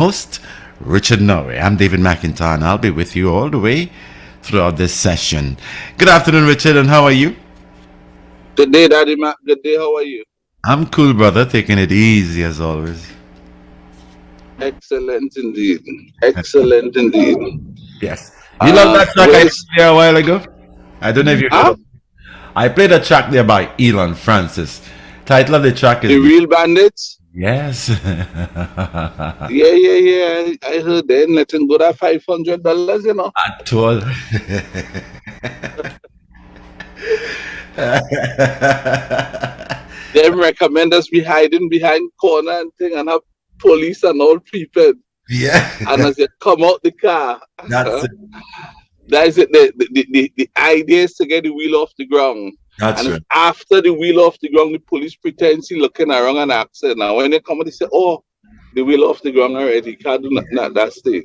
Host Richard Noray. I'm David McIntyre, and I'll be with you all the way throughout this session. Good afternoon, Richard, and how are you? Good day, Daddy Mac. Good day. How are you? I'm cool, brother, taking it easy as always. Excellent indeed. Excellent indeed. Yes. You love that track I played Where's there a while ago? I don't know if you heard huh? of it. I played a track there by Elon Francis. Title of the track The is real bandits? Yes. Yeah, yeah, yeah. I heard them letting go that $500, At all. Them recommend us be hiding behind corner and thing and have police and all people. Yeah. And as they come out the car, That's it. that is it. The idea is to get the wheel off the ground. That's And it's right. after the wheel off the ground, the police pretend to looking around and asking. Now when they come, they say, "Oh, the wheel off the ground already. Can't do nothing at that stage."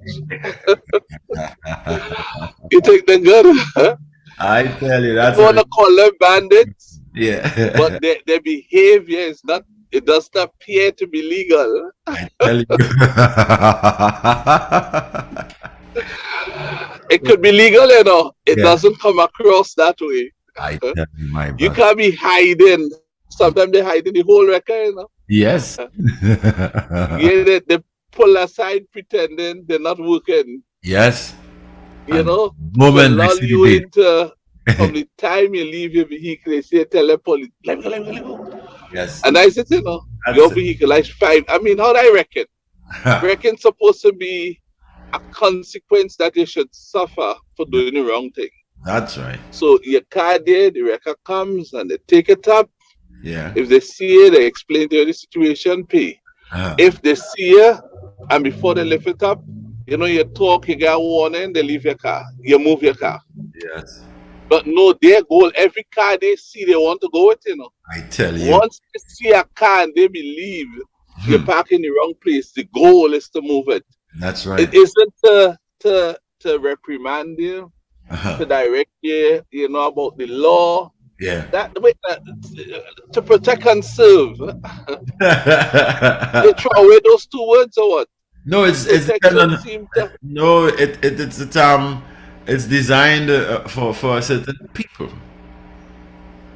You think they're good? Huh? I tell you, I that's don't want what to call them bandits, but yeah. their behavior is not. It does not appear to be legal. I tell you. It could be legal, It Yeah. doesn't come across that way. I tell you, my You brother. can't be hiding. Sometimes they hiding the whole record. Yes. Yeah, they pull aside pretending they're not working. Yes. You And know, to moment they lull see the you date. into from the time you leave your vehicle, they say tell the police, let me go, let me go, let me go. Yes. And I said, your That's it. vehicle is five. I mean, how do I reckon? Reckon supposed to be a consequence that you should suffer for doing the wrong thing. That's right. So your car there, the record comes and they take it up. Yeah. If they see it, they explain to you the situation, pay. Uh, If they see you and before they lift it up, you talk, you get a warning, they leave your car. You move your car. yes. But no, their goal, every car they see, they want to go with. I tell you. Once they see a car and they believe you're Hmm. parking in the wrong place, the goal is to move it. That's It right. isn't to reprimand you, Uh-huh. to direct you, about the law. Yeah. That the way to protect and serve. They throw away those two words or what? No, it's depend Protection on seem to. no, it's designed for certain people.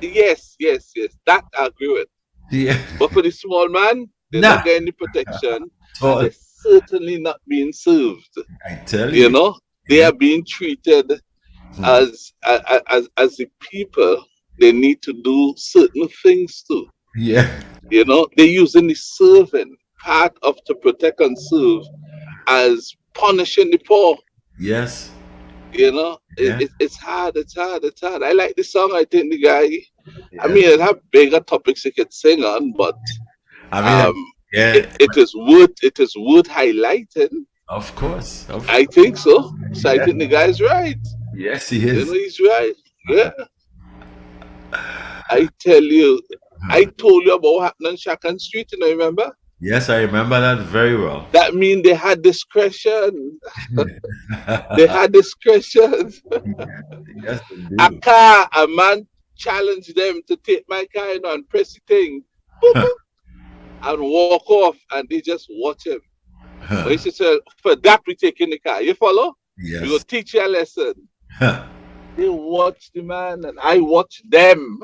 Yes, yes, yes. That I agree with. Yeah. But for the small man, they're not Nah. getting the protection and So they're certainly not being served. I tell You you. know, they Yeah. are being treated Hmm. as the people they need to do certain things to. Yeah. They're using the serving part of to protect and serve as punishing the poor. Yes. Yeah. It's hard, it's hard, it's hard. I like the song. I think the guy, I Yeah. mean, it have bigger topics he could sing on, but I um, mean, yeah. it is worth highlighting. Of course. Of I think so. So I yeah. think the guy's right. Yes, he is. He's right. Yeah, I tell you, I told you about what happened on Shakan Street. Remember? Yes, I remember that very well. That mean they had discretion. They had discretion. Yes, they A do. car, a man challenged them to take my car and press the thing, boop, boop, and walk off, and they just watch him. But he said, for that we take in the car. You follow? We will Yes. teach you a lesson. They watch the man, and I watch them.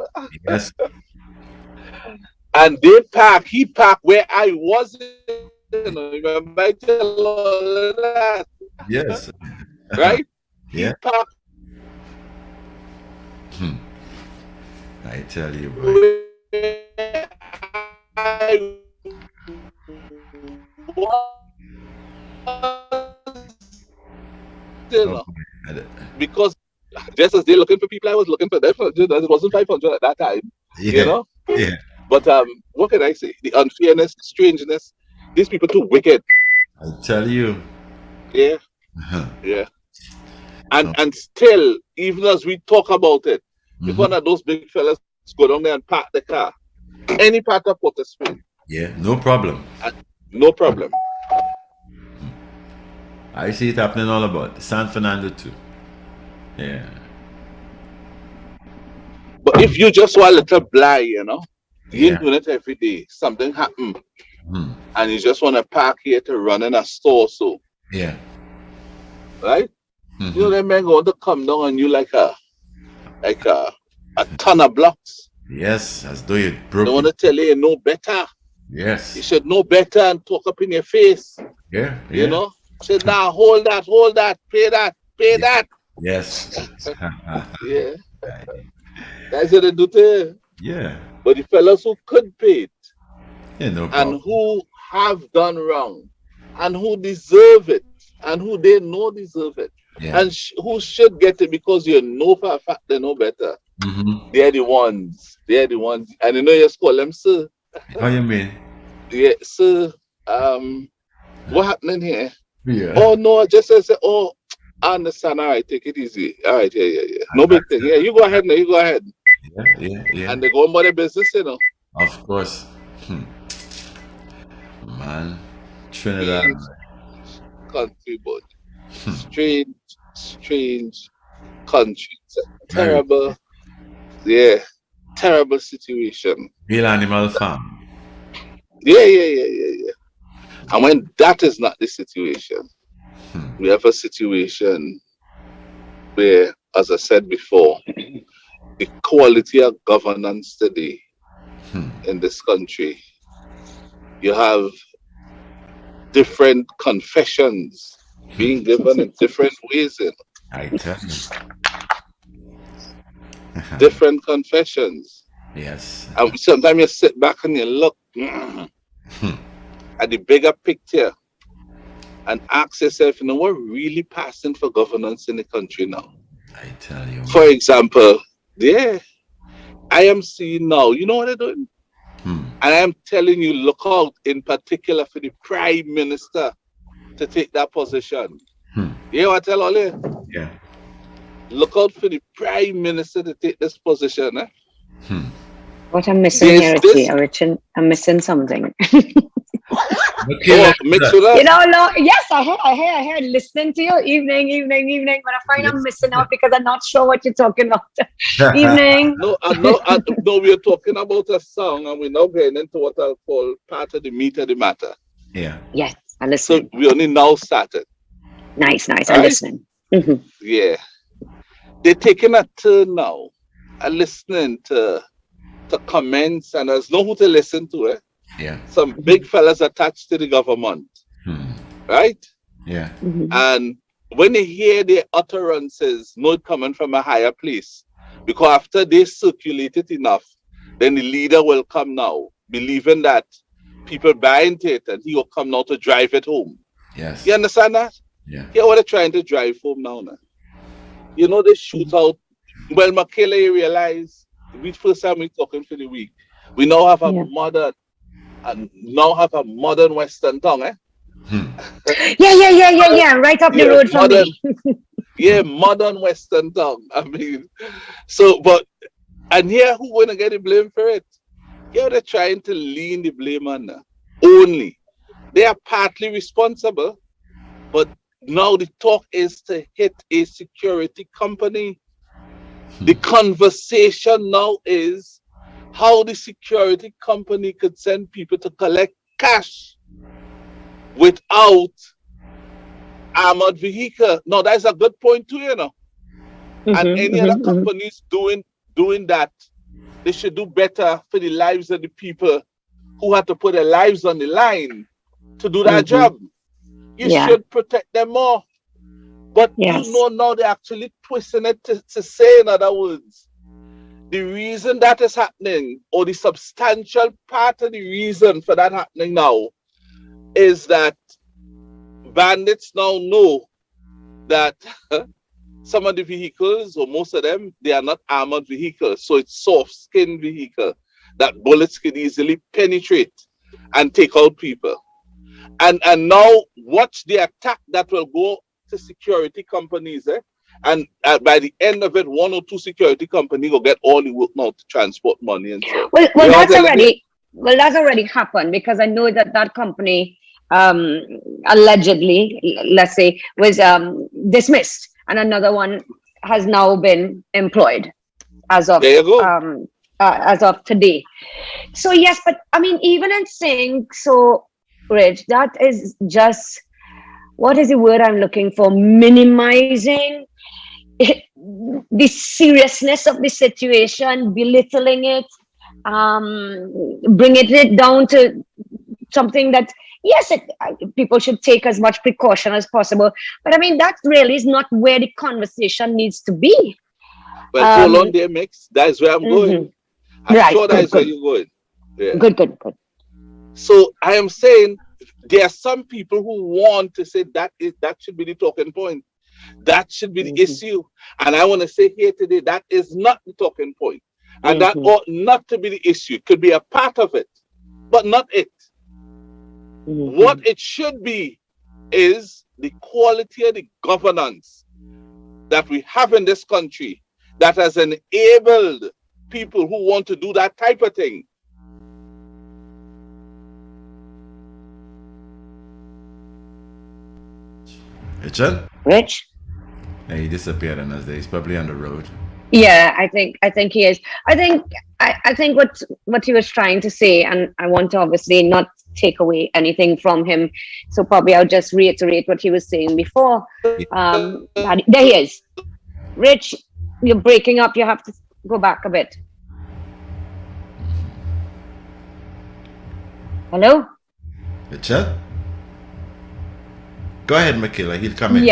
Yes. And they park. He parked where I wasn't. Remember, I tell all of that, Yes. right? He Yeah. parked Hmm. I tell you, boy. where I was, Oh, because just as they're looking for people, I was looking for them. It wasn't 500 at that time, you yeah. know. Yeah. But what can I say? The unfairness, the strangeness. These people too wicked. I tell you. Yeah, Uh-huh. yeah. Oh, And still, even as we talk about it, if mhm. one of those big fellas go down there and park the car, any part of Port of Spain, Yeah, no problem. no problem. I see it happening all about San Fernando too. Yeah. But if you just want a little blind, you Yeah. ain't doing it every day. Something happen. Hmm. and you just want to park here to run in a store, so Yeah. right? Mm-hmm. You know, that man going to come down on you like a ton of blocks. Yes, as though you They broke want it. to tell you know better. You Yes. should know better and talk up in your face. Yeah. You Yeah. know, say now hold that, pay Yeah. that. Yes. Yeah, that's what they do to you. Yeah. But the fellas who could pay it Yeah. No and problem. who have done wrong and who deserve it and who they know deserve it Yeah. and who should get it because you know for a fact they know better. Mm-hmm. They're the ones. They're the ones. And you know, you just call them, sir. How you mean? Yeah, sir. What happening here? Yeah. Oh, no, I just say, oh, I understand. All right, take it easy. All right, yeah. No big thing. Yeah, you go ahead now. You go ahead. Yeah. And they go about their business, you know. Of course. Man, Trinidad. Strange country, but strange country. It's a Very terrible, yeah, terrible situation. real animal farm. Yeah. And when that is not the situation, we have a situation where, as I said before, the quality of governance today in this country, you have different confessions being given in different ways, you know, I tell you. different confessions. Yes. And sometimes you sit back and you look at the bigger picture and ask yourself, you know, what really passing for governance in the country now? I tell you. For example, yeah, I am seeing now, you know what they're doing? And I am telling you, look out in particular for the Prime Minister to take that position. You hear what I tell all you? Yeah. Look out for the Prime Minister to take this position. What I'm missing There's here, this- Richard, I'm missing something. Okay, Mix with us. You know, yes, I heard listening to you evening, but I find I'm missing out because I'm not sure what you're talking about. Evening. No, we are talking about a song and we're now getting into what I'll call part of the meat of the matter. Yeah. Yes, I'm So listening. we only now started. Nice, I'm Right? listening. Yeah. They're taking a turn now and listening to comments, and there's no who to listen to it. Yeah. Some big fellas attached to the government, right? Yeah. And when they hear their utterances, know it coming from a higher place. Because after they circulate it enough, then the leader will come now, believing that people buy into it and he will come now to drive it home. Yes. You understand that? Yeah. Hear what they're trying to drive home now. You know, they shoot out. Well, Mickela, you realize, we first time we talking for the week, we now have a modern Western tongue, eh? Yeah. Right up the road from me. Yeah, modern Western tongue. I mean, so, and here, who gonna get the blame for it? Here they're trying to lean the blame on only. They are partly responsible, but now the talk is to hit a security company. The conversation now is how the security company could send people to collect cash without armored vehicle. Now that's a good point too, you know. And any other companies doing that, they should do better for the lives of the people who have to put their lives on the line to do that job. You should protect them more. But you know now they're actually twisting it to say, in other words, the reason that is happening, or the substantial part of the reason for that happening now, is that bandits now know that some of the vehicles, or most of them, they are not armored vehicles. So it's soft-skinned vehicle that bullets can easily penetrate and take out people. And now watch the attack that will go to security companies, and by the end of it, 1 or 2 security companies will get all the work now to transport money and so. Well, that's already happened, because I know that company allegedly, let's say, was dismissed, and another one has now been employed as of today. So yes, but I mean, even in saying so, Rich, that is just, what is the word I'm looking for? Minimizing the seriousness of the situation, belittling it, bringing it down to something that, yes, people should take as much precaution as possible. But I mean, that really is not where the conversation needs to be. Well, hold on there, Mix. That's where I'm going. I'm Right, sure good, that's where good, you're going. Yeah. good. So I am saying there are some people who want to say that should be the talking point. That should be the issue. And I want to say here today that is not the talking point. And that ought not to be the issue. It could be a part of it, but not it. What it should be is the quality of the governance that we have in this country that has enabled people who want to do that type of thing. Richard? Rich? Yeah, he disappeared on us there. He's probably on the road. Yeah, I think he is. I think what he was trying to say, and I want to obviously not take away anything from him. So probably I'll just reiterate what he was saying before. There he is. Rich, you're breaking up. You have to go back a bit. Hello? Richard? Go ahead, Mickela. He'll come in.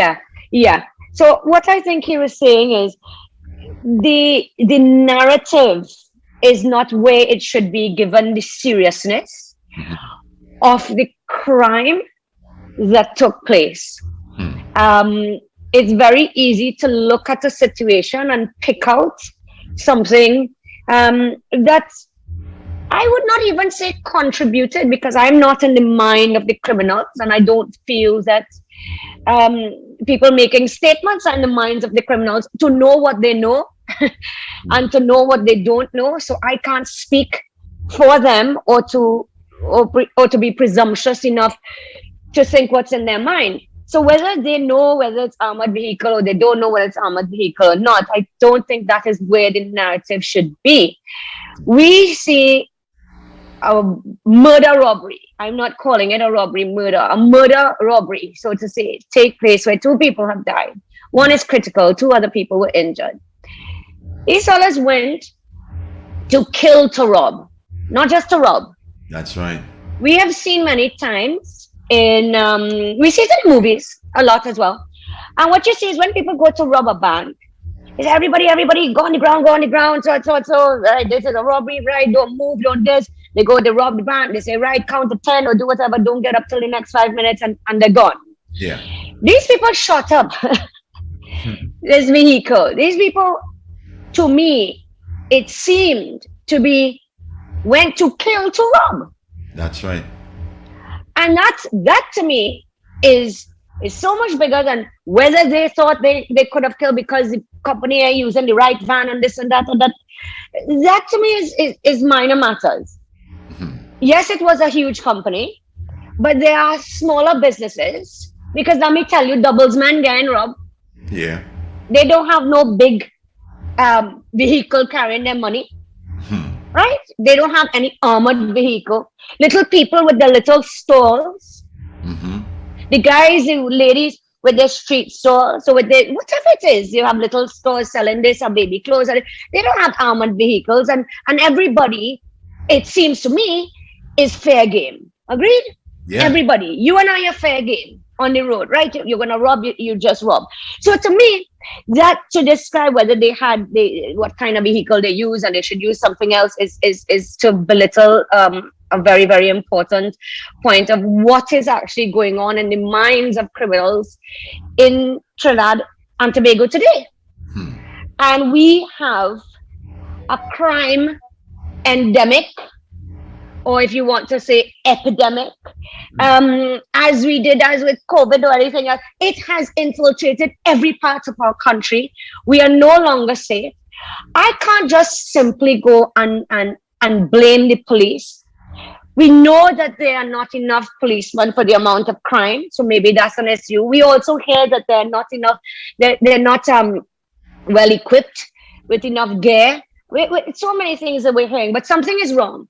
Yeah. So what I think he was saying is the narrative is not where it should be, given the seriousness of the crime that took place. It's very easy to look at a situation and pick out something that I would not even say contributed, because I'm not in the mind of the criminals, and I don't feel that people making statements are in the minds of the criminals to know what they know and to know what they don't know. So I can't speak for them or to be presumptuous enough to think what's in their mind. So whether they know whether it's armored vehicle or they don't know whether it's armored vehicle or not, I don't think that is where the narrative should be. We see a murder robbery. I'm not calling it a robbery murder, a murder robbery, so to say, take place where 2 people have died. One is critical, 2 other people were injured. These fellas went to kill to rob, not just to rob. That's right. We have seen many times we see it in movies a lot as well. And what you see is when people go to rob a bank, is everybody go on the ground, so, right, this is a robbery, right, don't move, don't this. They go, they rob the bank, they say, right, count to 10 or do whatever, don't get up till the next 5 minutes, and they're gone. Yeah. These people shot up this vehicle. These people, to me, it seemed to be went to kill to rob. That's right. And that to me is so much bigger than whether they thought they could have killed because the company are using the right van and this and that and that. That to me is minor matters. Yes, it was a huge company, but there are smaller businesses, because let me tell you, doubles man getting robbed. Yeah. They don't have no big vehicle carrying their money. Right? They don't have any armored vehicle. Little people with their little stalls. The guys and ladies with their street stores. So with their, whatever it is, you have little stores selling this or baby clothes. They don't have armored vehicles. And everybody, it seems to me, is fair game. Agreed? Yeah. Everybody. You and I are fair game on the road, right? You're going to rob, you just rob. So to me, that to describe whether they had what kind of vehicle they use and they should use something else is to belittle a very, very important point of what is actually going on in the minds of criminals in Trinidad and Tobago today. And we have a crime endemic, or if you want to say epidemic, as with COVID or anything else, it has infiltrated every part of our country. We are no longer safe. I can't just simply go and blame the police. We know that there are not enough policemen for the amount of crime, so maybe that's an issue. We also hear that they're not enough, they're not well equipped with enough gear, So many things that we're hearing, but something is wrong.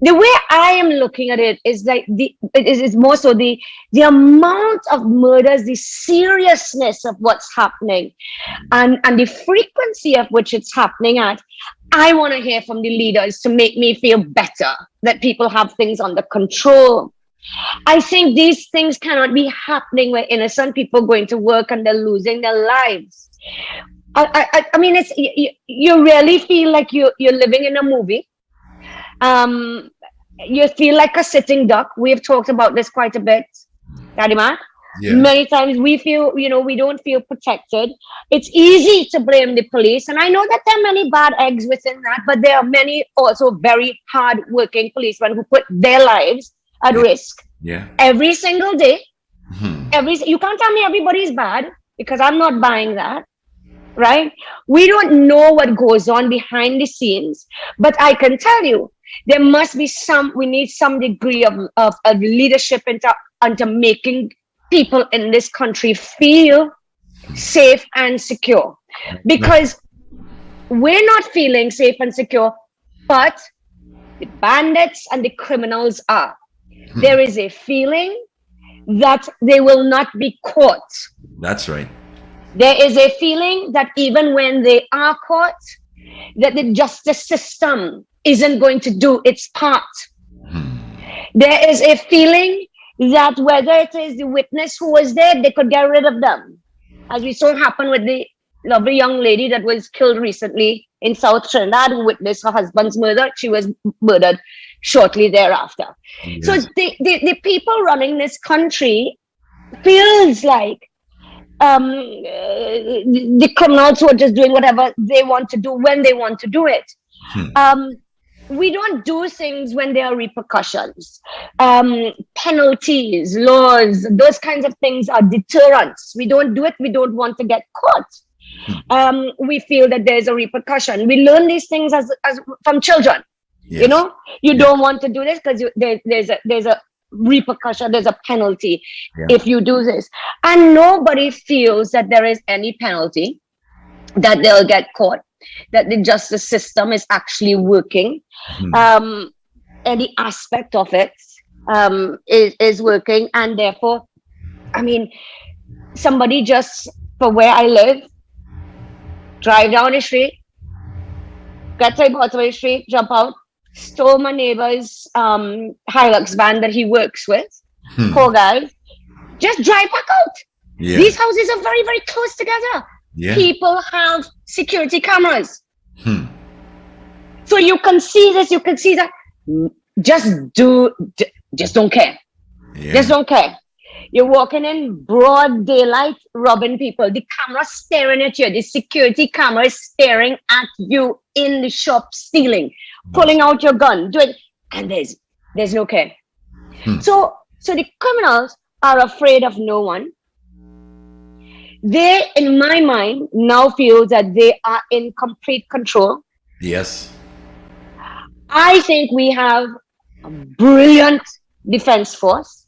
The way I am looking at it is like it is more so the amount of murders, the seriousness of what's happening, and the frequency of which it's happening at. I want to hear from the leaders to make me feel better that people have things under control. I think these things cannot be happening where innocent people going to work and they're losing their lives. I mean, it's you really feel like you're living in a movie. You feel like a sitting duck. We've talked about this quite a bit, Daddy Mac. Yeah. Many times we feel, we don't feel protected. It's easy to blame the police. And I know that there are many bad eggs within that, but there are many also very hard-working policemen who put their lives at risk. Yeah. Every single day. Mm-hmm. You can't tell me everybody's bad, because I'm not buying that. Right? We don't know what goes on behind the scenes, but I can tell you there must be we need some degree of leadership into making people in this country feel safe and secure, because we're not feeling safe and secure, but the bandits and the criminals are. There is a feeling that they will not be caught. That's right. There is a feeling that even when they are caught, that the justice system isn't going to do its part. There is a feeling that whether it is the witness who was there, they could get rid of them. As we saw happen with the lovely young lady that was killed recently in South Trinidad, who witnessed her husband's murder. She was murdered shortly thereafter. Yes. So the people running this country feels like the criminals who are just doing whatever they want to do when they want to do it. We don't do things when there are repercussions. Penalties, laws, those kinds of things are deterrents. We don't do it. We don't want to get caught. We feel that there's a repercussion. We learn these things as from children. Yes. You don't want to do this because there's a repercussion, there's a penalty if you do this, and nobody feels that there is any penalty, that they'll get caught, that the justice system is actually working. Any aspect of it is working, and therefore, I mean, somebody just for where I live, drive down the street, get to the bottom of the street, jump out, stole my neighbor's Hilux van that he works with. Poor guy. Just drive back out. Yeah. These houses are very, very close together. Yeah. People have security cameras. So you can see this, you can see that. Just don't care. Yeah. Just don't care. You're walking in broad daylight, robbing people. The camera staring at you. The security camera is staring at you in the shop, stealing, pulling out your gun, doing, and there's no care. So the criminals are afraid of no one. They, in my mind, now feel that they are in complete control. Yes. I think we have a brilliant defense force.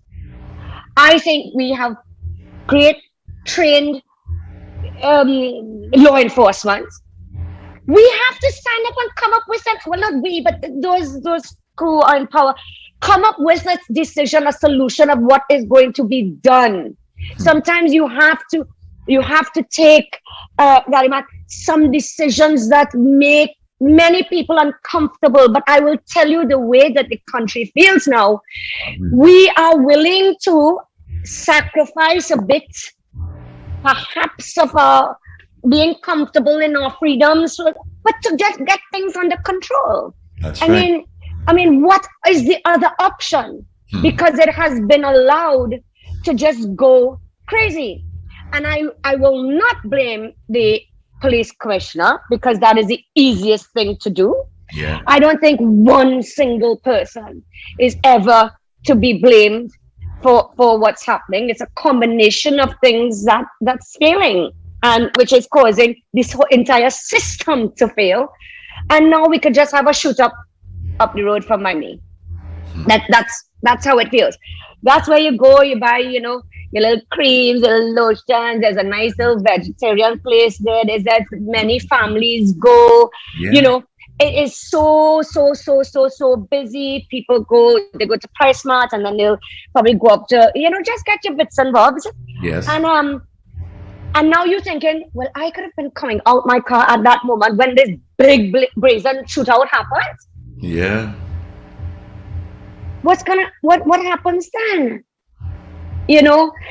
I think we have great trained law enforcement. We have to stand up and come up with that. Well, not we, but those who are in power, come up with a decision, a solution of what is going to be done. Sometimes you have to take some decisions that make many people uncomfortable. But I will tell you the way that the country feels now. We are willing to sacrifice a bit, perhaps, of our being comfortable in our freedoms, but to just get things under control. That's right. I mean, what is the other option? Because it has been allowed to just go crazy. And I will not blame the police commissioner, because that is the easiest thing to do. Yeah. I don't think one single person is ever to be blamed for what's happening. It's a combination of things that's failing, and which is causing this whole entire system to fail. And now we could just have a shoot up the road from Miami. That's how it feels. That's where you go, you buy, your little creams, little lotions. There's a nice little vegetarian place there. There's that many families go, it is so busy. People they go to Price Mart, and then they'll probably go up to, just get your bits and bobs. Yes. And now you're thinking, well, I could have been coming out my car at that moment when this big brazen shootout happens. Yeah. What happens then?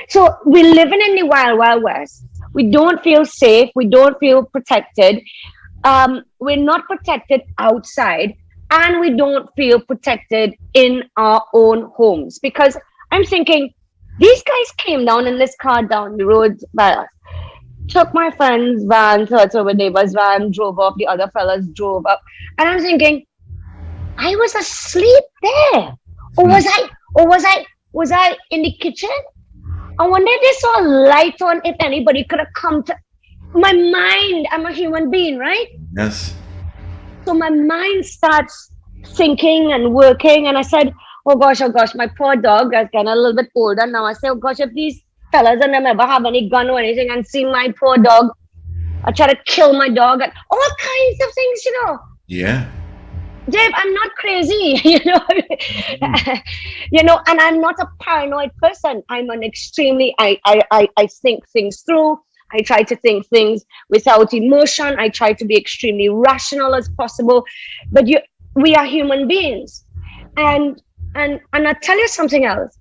So we're living in the wild west. We don't feel safe. We don't feel protected. We're not protected outside, and we don't feel protected in our own homes. Because I'm thinking, these guys came down in this car down the road by us, took my friend's van, thought over neighbor's van, drove off. The other fellas drove up, and I'm thinking, I was asleep there, or was I in the kitchen? I wonder if they saw a light on, if anybody could have come to my mind. I'm a human being, right? Yes. So my mind starts thinking and working, and I said, oh gosh, my poor dog is getting a little bit older now. I said, oh gosh, if these fellas and them ever have any gun or anything and see my poor dog, I try to kill my dog, and all kinds of things, Yeah. Dave, I'm not crazy, and I'm not a paranoid person. I'm an extremely, I think things through. I try to think things without emotion. I try to be extremely rational as possible. But we are human beings. And I'll tell you something else.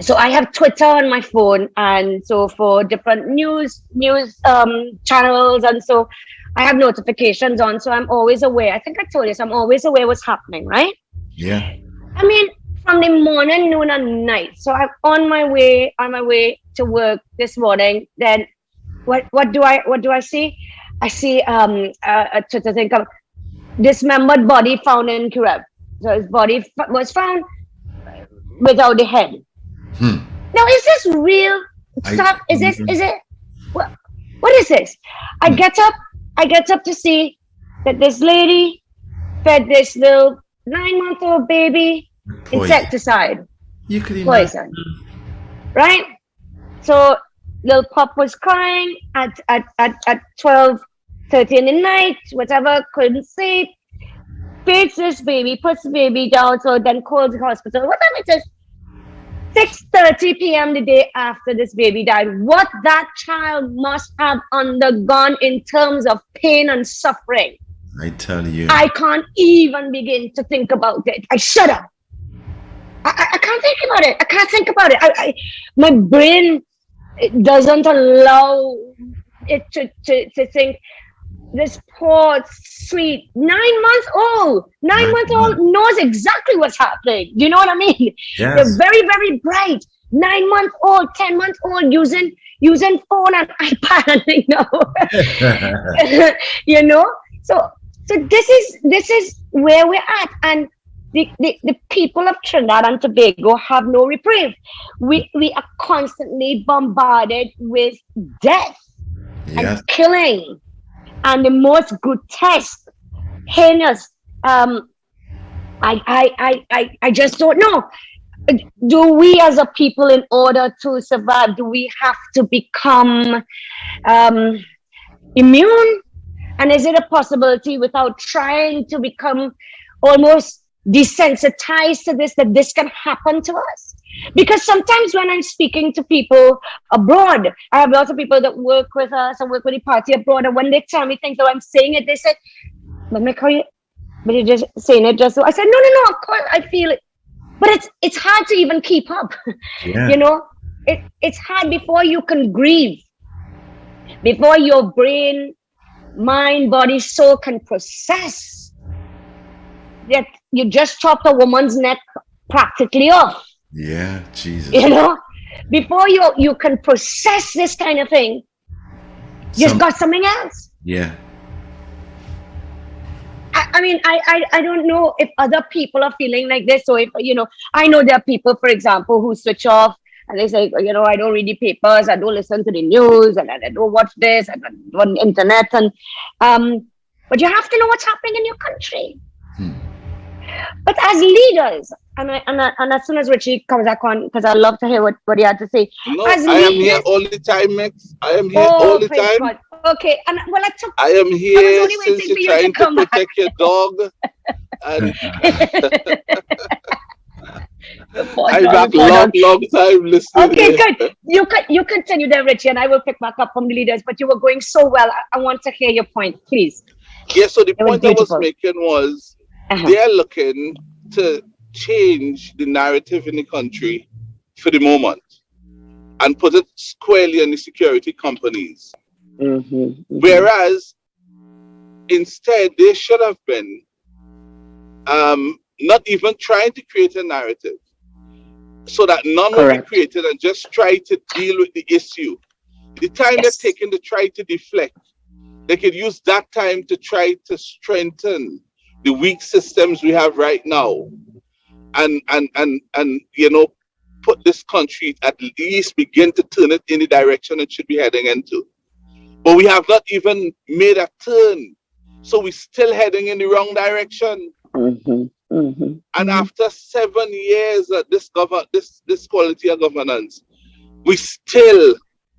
So I have Twitter on my phone, and so for different news channels, and so I have notifications on, so I'm always aware. I think I told you, so I'm always aware what's happening, right? Yeah. I mean, from the morning, noon, and night. So I'm on my way to work this morning. Then what do I see? I see to think of dismembered body found in Quebec. So his body was found without the head. Now, is this real stuff? Is it? What is this? I get up to see that this lady fed this little 9-month-old baby insecticide. You could poison. Right? So little pup was crying at 12:30 in the night, whatever, couldn't sleep. Feeds this baby, puts the baby down, so then calls the hospital. What time it is? 6:30 p.m. the day after this baby died. What that child must have undergone in terms of pain and suffering, I tell you, I can't even begin to think about it. I shut up. I can't think about it. I can't think about it. My brain doesn't allow it to think. This poor, sweet 9-month-old knows exactly what's happening. Do you know what I mean? Yes. They're very, very bright. 9-month-old, 10-month-old using phone and iPad, So this is where we're at, and the people of Trinidad and Tobago have no reprieve. We are constantly bombarded with death and killing. And the most grotesque, heinous, I just don't know. Do we as a people, in order to survive, do we have to become immune? And is it a possibility, without trying to become almost desensitized to this, that this can happen to us? Because sometimes when I'm speaking to people abroad, I have lots of people that work with us and work with the party abroad, and when they tell me things that I'm saying it, they say, but you're just saying it just so. I said, no, of course I feel it. But it's hard to even keep up. Yeah. It's hard before you can grieve, before your brain, mind, body, soul can process that you just chopped a woman's neck practically off. Yeah, Jesus. Before you can process this kind of thing, you've got something else. Yeah. I mean, I don't know if other people are feeling like this. So if, I know there are people, for example, who switch off and they say, I don't read the papers, I don't listen to the news, and I don't watch this, I don't on the internet. And but you have to know what's happening in your country. But as leaders, and as soon as Richie comes back on, because I love to hear what he had to say. No, as I am here all the time, Max. I am here all the time. God. Okay, and well, I am I was here only since waiting you're for you to trying to come back. protect your dog, and The poor I'm dog, the back poor long, dog. long time listening Okay, here. good. You continue there, Richie, and I will pick back up from the leaders. But you were going so well. I want to hear your point, please. Yeah, so the It was point I was beautiful. making was Uh-huh. they're looking to change the narrative in the country for the moment and put it squarely on the security companies. Whereas instead they should have been not even trying to create a narrative so that none will be Correct. created and just try to deal with the issue. The time they're Yes. taking to try to deflect, they could use that time to try to strengthen the weak systems we have right now and put this country at least begin to turn it in the direction it should be heading into. But we have not even made a turn. So we're still heading in the wrong direction. And after 7 years of this quality of governance, we still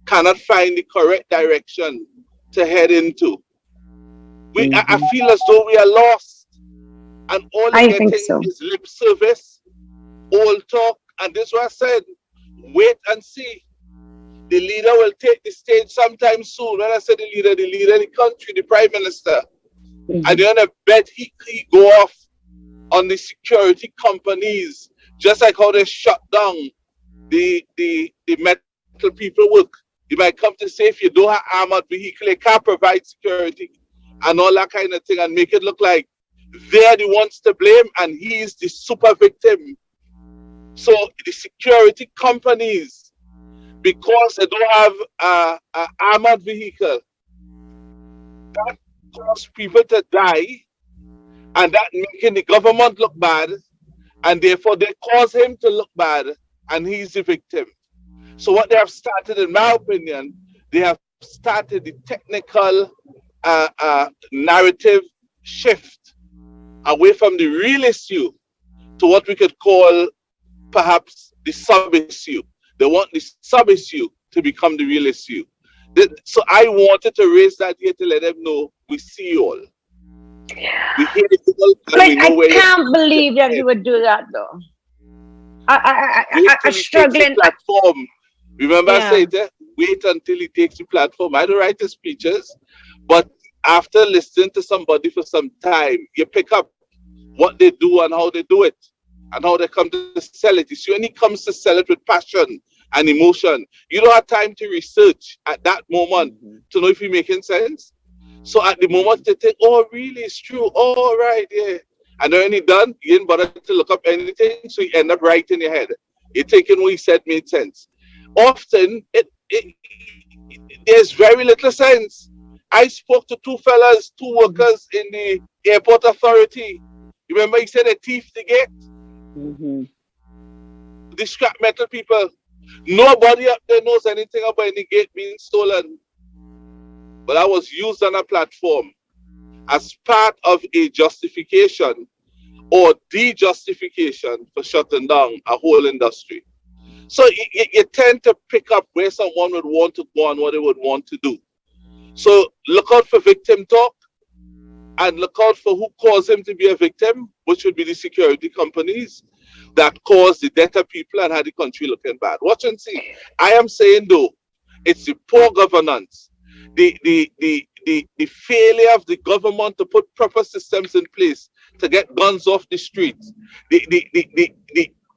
cannot find the correct direction to head into. I feel as though we are lost, and all we're I think getting so. is lip service, old talk, and this is what I said. Wait and see. The leader will take the stage sometime soon. When I say the leader of the country, the prime minister, and you're gonna bet he go off on the security companies, just like how they shut down the metal people work. You might come to say if you don't have armored vehicle, you can't provide security and all that kind of thing, and make it look like they're the ones to blame and he's the super victim. So the security companies, because they don't have a armored vehicle, that cause people to die, and that making the government look bad, and therefore they cause him to look bad, and he's the victim. So what they have started, in my opinion, they have started the technical narrative shift away from the real issue to what we could call perhaps the sub-issue. They want the sub-issue to become the real issue. So I wanted to raise that here to let them know we see you all. We hear you all and Like, we know I where you're can't believe that you would do that, though. wait I'm till he takes the struggling. platform. Remember I Yeah. said that? Wait until he takes the platform. I don't write the speeches, but after listening to somebody for some time, you pick up what they do and how they do it and how they come to sell it. You see, when he comes to sell it with passion and emotion, you don't have time to research at that moment to know if you're making sense. So at the moment they think, oh, really, it's true. Oh, right, yeah. And then when he done, you didn't bother to look up anything, so you end up right in your head. You're taking what he said made sense. Often, there's very little sense. I spoke to two fellas, two workers in the airport authority. You remember he said a thief the gate? The scrap metal people. Nobody up there knows anything about any gate being stolen. But that was used on a platform as part of a justification or de-justification for shutting down a whole industry. So you tend to pick up where someone would want to go and what they would want to do. So look out for victim talk and look out for who caused him to be a victim, which would be the security companies that caused the death of people and had the country looking bad. Watch and see. I am saying though, it's the poor governance, the failure of the government to put proper systems in place to get guns off the streets, the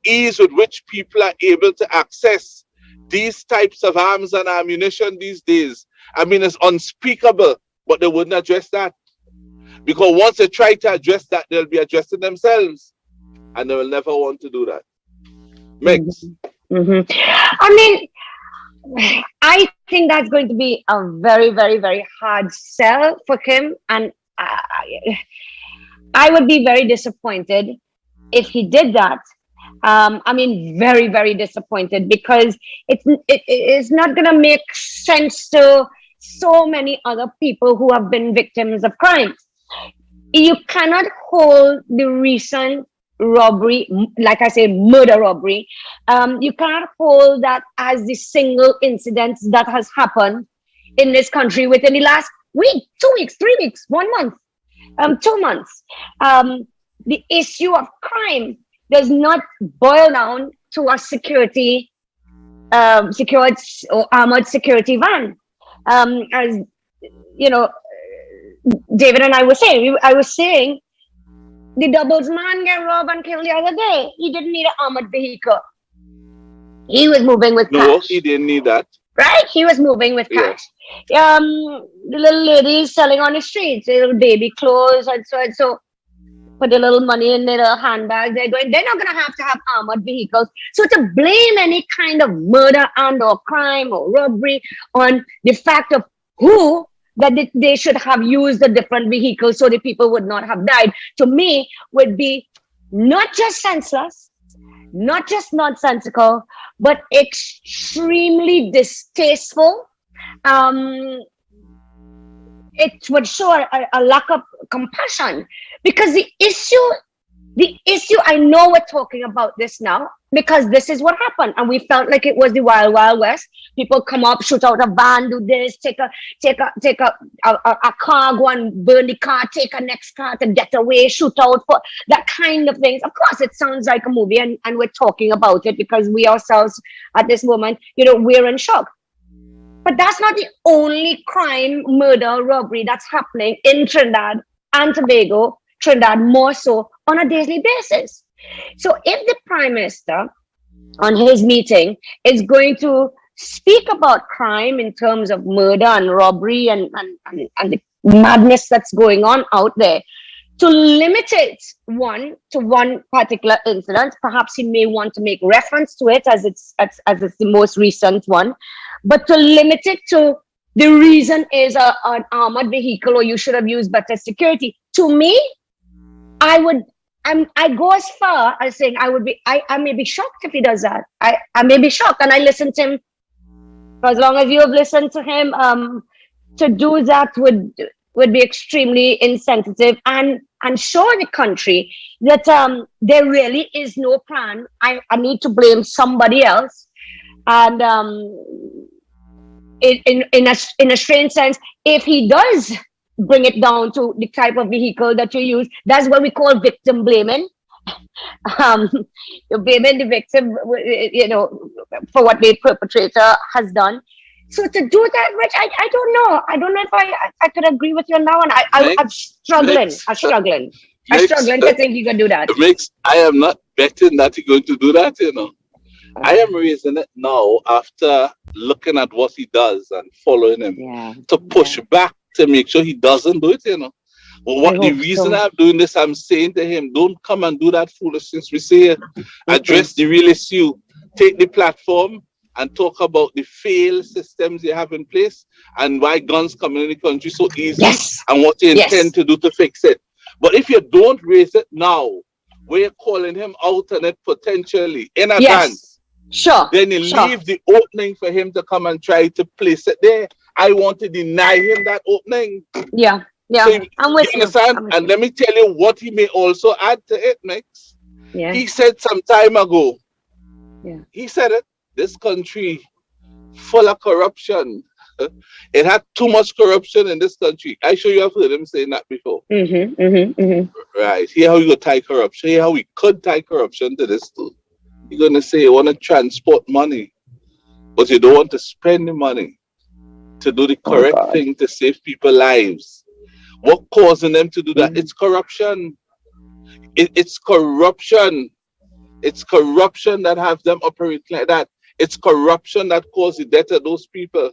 ease with which people are able to access these types of arms and ammunition these days. I mean, it's unspeakable, but they wouldn't address that. Because once they try to address that, they'll be addressing themselves. And they will never want to do that. Mix. I mean, I think that's going to be a very, very, very hard sell for him. And I would be very disappointed if he did that. I mean, very, very disappointed because it's not going to make sense to so many other people who have been victims of crimes. You cannot hold the recent robbery, like I say, murder robbery. You cannot hold that as the single incident that has happened in this country within the last week, 2 weeks, 3 weeks, 1 month, 2 months. The issue of crime does not boil down to a secured or armored security van. As you know, David and I were saying, I was saying, the doubles man got robbed and killed the other day. He didn't need an armored vehicle. He was moving with cash. No, he didn't need that. Right? He was moving with cash. The little ladies selling on the streets, little baby clothes and so. Put a little money in their handbags. They're not going to have armored vehicles. So to blame any kind of murder and or crime or robbery on the fact of that they should have used a different vehicle so the people would not have died, to me would be not just senseless, not just nonsensical, but extremely distasteful. It would show a lack of compassion, because the issue, I know we're talking about this now because this is what happened, and we felt like it was the wild, wild west. People come up, shoot out a van, do this, take a car, go and burn the car, take a next car to get away, shoot out, for that kind of things. Of course, it sounds like a movie, and we're talking about it because we ourselves at this moment, we're in shock. But that's not the only crime, murder, robbery that's happening in Trinidad and Tobago, Trinidad more so on a daily basis. So if the Prime Minister on his meeting is going to speak about crime in terms of murder and robbery and the madness that's going on out there, to limit it to one particular incident, perhaps he may want to make reference to it as it's the most recent one, but to limit it to the reason is an armored vehicle or you should have used better security. To me, I go as far as saying I may be shocked if he does that. I may be shocked, and I listen to him. For as long as you have listened to him, to do that would be extremely insensitive and show the country that there really is no plan. I need to blame somebody else, and in a strange sense, if he does bring it down to the type of vehicle that you use, that's what we call victim blaming. You're blaming the victim, for what the perpetrator has done. So to do that, Rich, I don't know. I don't know if I could agree with you on that one. I'm struggling. I'm struggling to think you can do that. I am not betting that you're going to do that, I am raising it now after looking at what he does and following him to push back to make sure he doesn't do it, Well, the reason I'm doing this, I'm saying to him, don't come and do that foolishness. We say address the real issue, take the platform and talk about the failed systems you have in place and why guns come in the country so easy and what you intend to do to fix it. But if you don't raise it now, we're calling him out on it potentially in advance. Sure. Then you leave the opening for him to come and try to place it there. I want to deny him that opening. Yeah. So I'm with you. Understand? And let me tell you what he may also add to it, Mix. Yeah. He said some time ago, he said it, this country full of corruption. It had too much corruption in this country. I'm sure you have heard him saying that before. Right. Here how you go tie corruption. Here how we could tie corruption to this too. You're going to say you want to transport money, but you don't want to spend the money to do the correct thing to save people's lives. What causing them to do that? It's corruption. It's corruption. It's corruption that have them operate like that. It's corruption that caused the death of those people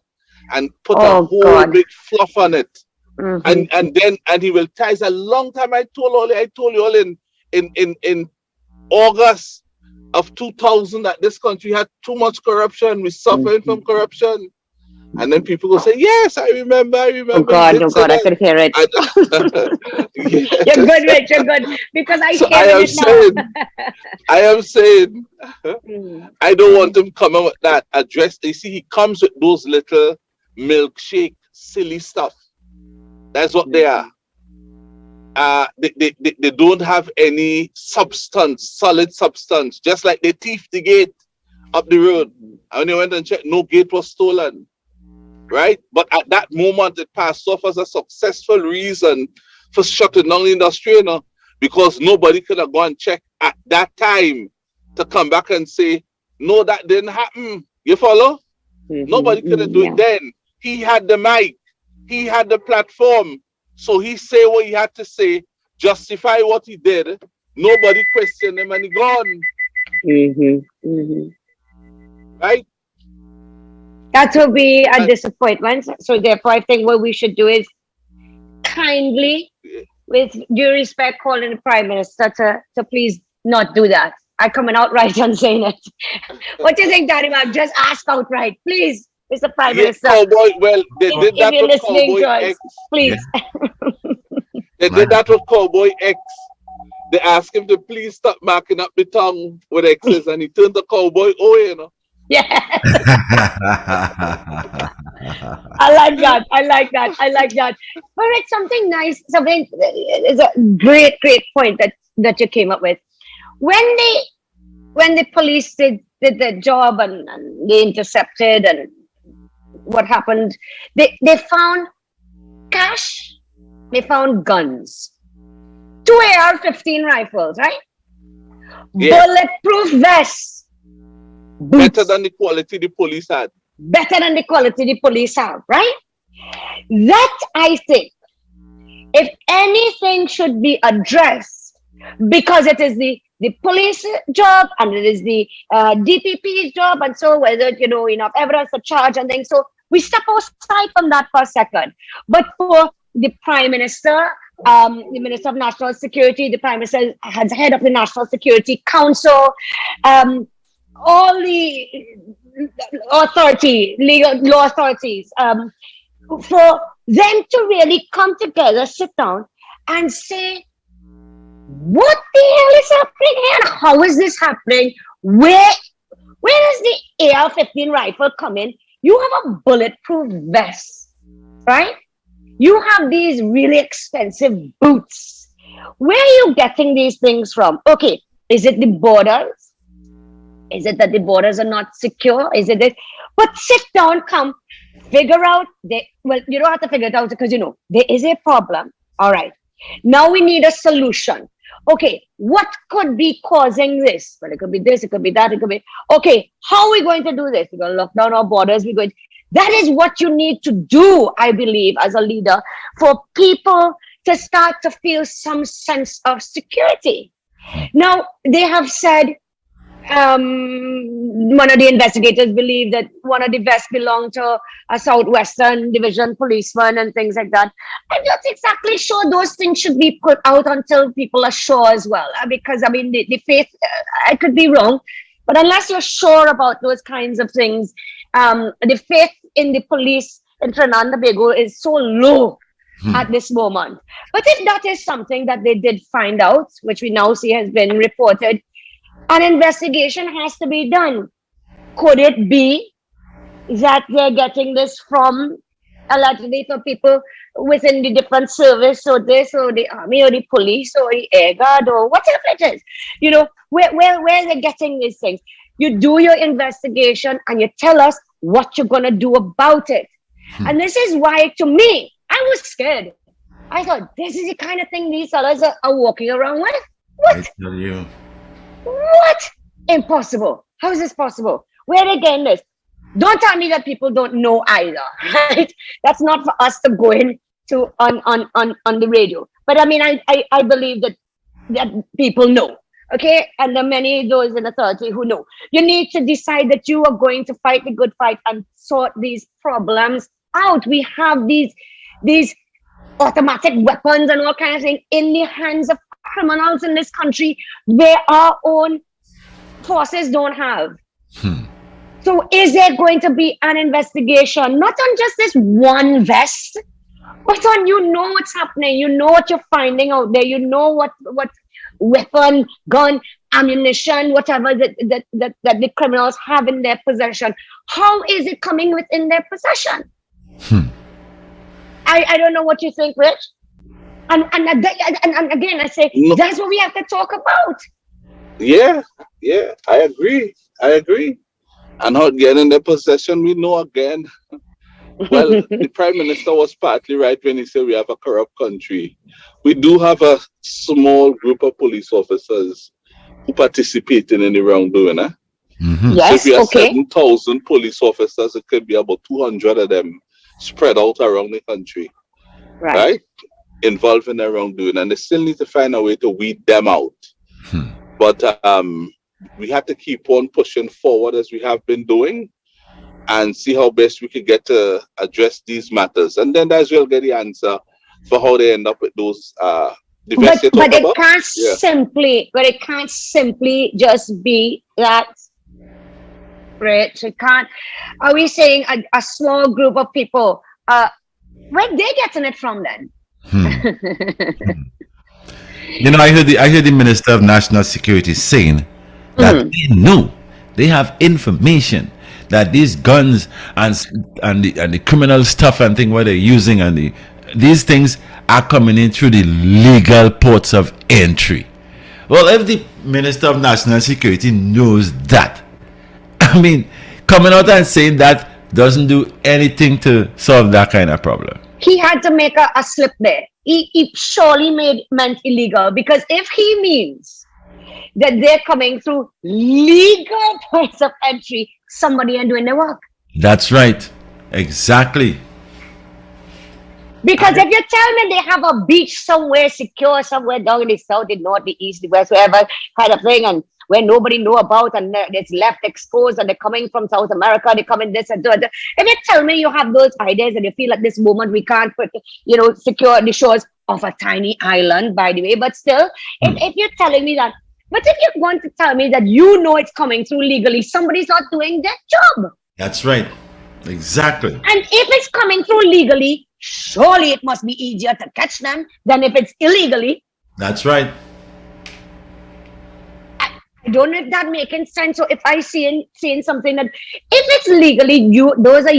and put a whole big fluff on it. And he will tie. It's a long time. I told you all in August of 2000 that this country had too much corruption. We're suffering from corruption. And then people will say, yes, I remember. Oh God, I could hear it. You're good, Rich, you're good. Because I am saying, I don't want him coming with that address. You see, he comes with those little milkshake, silly stuff. That's what they are. They don't have any substance, solid substance, just like they thief the gate up the road. And when they went and checked, no gate was stolen. right? But at that moment, it passed off as a successful reason for shutting down the industry, you know, because nobody could have gone and check at that time to come back and say, no, that didn't happen. You follow? Nobody could have do it Yeah. then. He had the mic, he had the platform, so he say what he had to say, justify what he did. Nobody questioned him, and he gone, right? That will be a And disappointment. So therefore, I think what we should do is kindly, with due respect, calling the Prime Minister to please not do that. I'm coming out right and saying it. What do you think, Daddy Mac? Just ask outright, please, Mr. Prime yeah, Minister. Cowboy. Well, they did If that you're with listening Cowboy to us, X. please. They did that with Cowboy X. They asked him to please stop marking up the tongue with X's, and he turned the Cowboy O, you know. Yeah, I like that. I like that. I like that. But it's something nice. Something is a great point that you came up with. When the police did their job and they intercepted and what happened, they found cash, they found guns, 2 AR-15 rifles, right? Yeah, Bulletproof vests, better boots, than the quality the police had. better than the quality the police have, right? That I think, if anything should be addressed, because it is the police job and it is the DPP's job, and so whether enough evidence to charge and things. So we step aside from that for a second. But for the Prime Minister, the Minister of National Security, the Prime Minister as head of the National Security Council, all the legal law authorities, for them to really come together, sit down, and say, what the hell is happening here? And how is this happening? Where does the AR-15 rifle come in? You have a bulletproof vest, right? You have these really expensive boots. Where are you getting these things from? Okay, is it the borders? Is it that the borders are not secure? Is it this? But sit down, come, figure out. Well, you don't have to figure it out because there is a problem. All right. Now we need a solution. Okay, what could be causing this? Well, it could be this, it could be that, it could be. Okay, how are we going to do this? We're going to lock down our borders. That is what you need to do, I believe, as a leader, for people to start to feel some sense of security. Now, they have said, one of the investigators believed that one of the vests belonged to a Southwestern Division policeman and things like that. I'm not exactly sure those things should be put out until people are sure as well. Because, the faith, I could be wrong, but unless you're sure about those kinds of things, the faith in the police in Trinidad and Tobago is so low at this moment. But if that is something that they did find out, which we now see has been reported, an investigation has to be done. Could it be that they're getting this from allegedly for people within the different service, or this, or the army, or the police, or the air guard, or whatever it is? Where they're getting these things. You do your investigation and you tell us what you're gonna do about it. And this is why, to me, I was scared. I thought, this is the kind of thing these fellas are walking around with. What? I tell you. What? Impossible. How is this possible? Where are they getting this? Don't tell me that people don't know either, right? That's not for us to go into on the radio. But I believe that people know, okay? And there are many of those in authority who know. You need to decide that you are going to fight the good fight and sort these problems out. We have these automatic weapons and all kinds of things in the hands of criminals in this country where our own forces don't have. So is there going to be an investigation, not on just this one vest, but on what's happening, what you're finding out there, what weapon, gun, ammunition, whatever that the criminals have in their possession. How is it coming within their possession? I don't know what you think, Rich. And again, I say, No. that's what we have to talk about. Yeah, I agree. And how getting in their possession, we know again, Well, the Prime Minister was partly right when he said we have a corrupt country. We do have a small group of police officers who participating in the wrongdoing. Mm-hmm. So if Yes, we have okay, 7,000 police officers, it could be about 200 of them spread out around the country, right. right? Involved in the wrongdoing. And they still need to find a way to weed them out. Hmm. But we have to keep on pushing forward as we have been doing and see how best we could get to address these matters. And then that's we'll get the answer for how they end up with those the vest you talk But it about. can't Yeah. simply just be that, Rich. It can't. Are we saying a small group of people? Where they getting it from then? You know, I heard the Minister of National Security saying that they know, they have information that these guns and the criminal stuff and thing what they're using and these things are coming in through the legal ports of entry. Well, if the Minister of National Security knows that, I mean, coming out and saying that doesn't do anything to solve that kind of problem. He had to make a slip there. He surely meant illegal, because if he means that they're coming through legal ports of entry, somebody are doing the work. That's right. Exactly. Because if you tell me they have a beach somewhere secure, somewhere down in the south, the north, the east, the west, wherever kind of thing, and where nobody know about, and it's left exposed, and they're coming from South America, they're coming this and that. If you tell me you have those ideas and you feel at this moment we can't put, secure the shores of a tiny island, by the way, but still, if you're telling me that, but if you want to tell me that it's coming through legally, somebody's not doing their job. That's right. Exactly. And if it's coming through legally, surely it must be easier to catch them than if it's illegally. That's right. I don't know if that making sense. So if I seeing something that, if it's legally, those are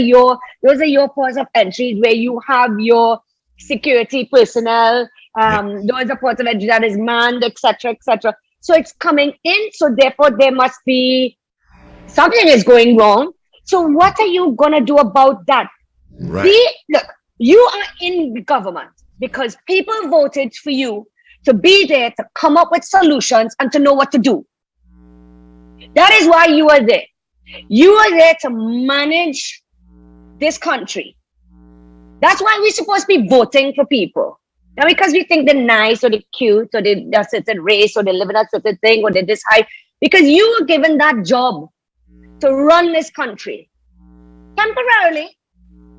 your ports of entry where you have your security personnel. Those are ports of entry that is manned, etc., etc. So it's coming in. So therefore, there must be something is going wrong. So what are you gonna do about that? Right. Look, you are in the government because people voted for you to be there to come up with solutions and to know what to do. That is why you are there. You are there to manage this country. That's why we're supposed to be voting for people. Not because we think they're nice or they're cute or they're a certain race or they live in a certain thing or they're this high. Because you were given that job to run this country temporarily,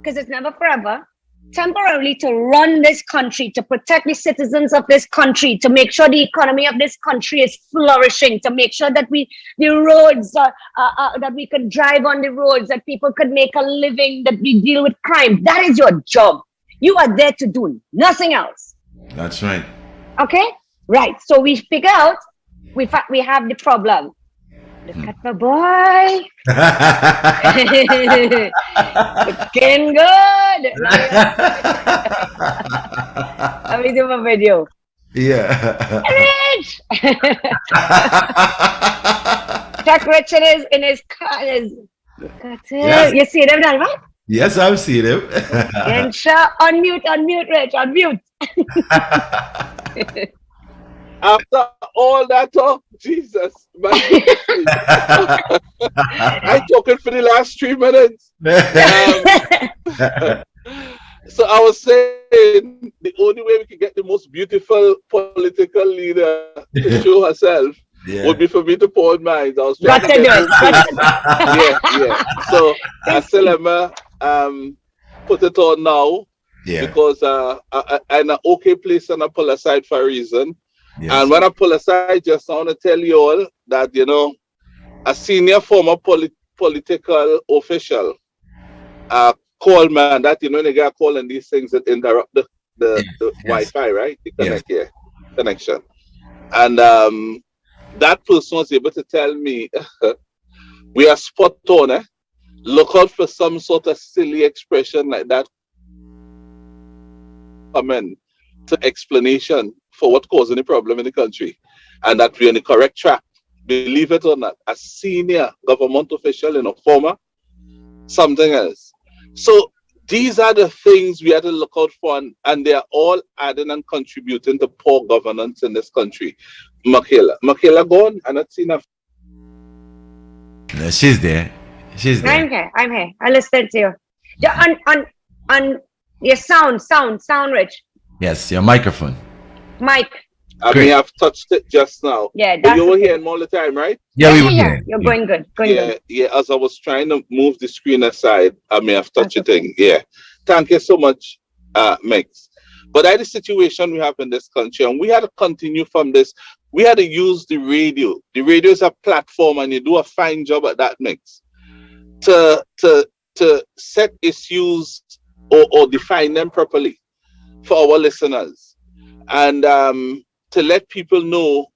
because it's never forever, temporarily to run this country, to protect the citizens of this country, to make sure the economy of this country is flourishing, to make sure that the roads that we could drive on the roads, that people could make a living, that we deal with crime. That is your job. You are there to do nothing else. That's right. Okay, right. So we figure out we have the problem. Look at the boy. Looking good. Let me do my video. Yeah. Rich. Chuck Richard is in his car. Look at it. Yes. You see them now, right? Yes, I've seen him. Gensha, unmute, Rich, unmute. After all that talk, Jesus, man. I talking for the last 3 minutes. So I was saying the only way we can get the most beautiful political leader to show herself would be for me to pour mine. I was trying to get yeah. So I still am put it on now because I'm in an okay place and I pull aside for a reason. Yes. And when I pull aside, just I want to tell you all that, a senior former political official called man that, the guy calling these things that interrupt the Wi-Fi, right? The connection. And that person was able to tell me, we are spot on, Look out for some sort of silly expression like that. Amen. To explanation for what causing the problem in the country, and that we're on the correct track. Believe it or not, a senior government official, former something else. So These are the things we have to look out for, and they are all adding and contributing to poor governance in this country. Mickela, go on. I'm not seeing her. No, she's there. She's there. I'm here. I'm here. I listened to you. Yeah, on your sound, rich. Yes, your microphone. Mike. I Great. may have touched it just now. Yeah, But that's you were okay. hearing all the time, right? Yeah, we yeah, were yeah. there. You're Yeah. going good. Going good. Yeah. As I was trying to move the screen aside, I may have touched That's the thing. Yeah. Thank you so much, Mex. But that is the situation we have in this country, and we had to continue from this. We had to use the radio. The radio is a platform, and you do a fine job at that, Mex, to set issues or define them properly for our listeners, and to let people know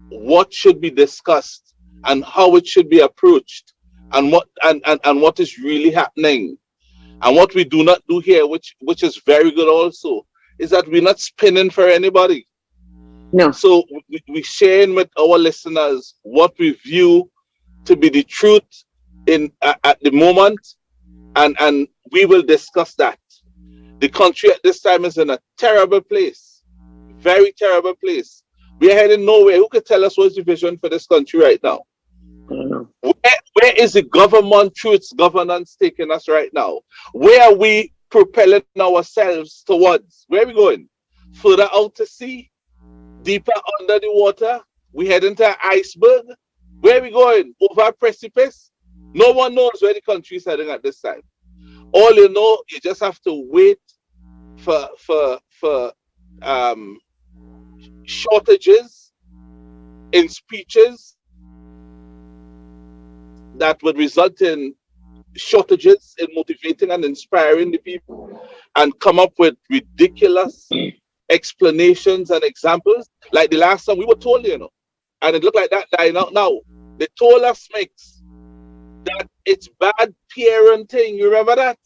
what should be discussed and how it should be approached, and what is really happening. And what we do not do here, which is very good also, is that we're not spinning for anybody. No. So we sharing with our listeners what we view to be the truth at the moment, and we will discuss that. The country at this time is in a terrible place, very terrible place. We are heading nowhere. Who could tell us what's the vision for this country right now? I don't know. Where is the government through its governance taking us right now? Where are we propelling ourselves towards? Where are we going? Further out to sea? Deeper under the water? We head into an iceberg? Where are we going? Over a precipice? No one knows where the country is heading at this time. All you know, you just have to wait for shortages in speeches that would result in shortages in motivating and inspiring the people, and come up with ridiculous explanations and examples. Like the last time we were told, and it looked like that dying out now. They told us, Mix, that it's bad parenting. You remember that?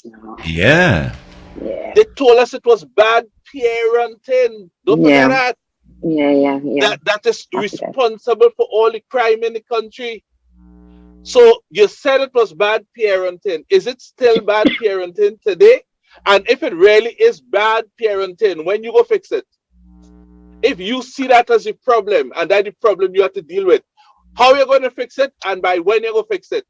Yeah. Yeah. They told us it was bad parenting. Don't forget that. Yeah. That is responsible for all the crime in the country. So you said it was bad parenting. Is it still bad parenting today? And if it really is bad parenting, when you go fix it? If you see that as a problem, and that's the problem you have to deal with, how are you going to fix it, and by when you go fix it?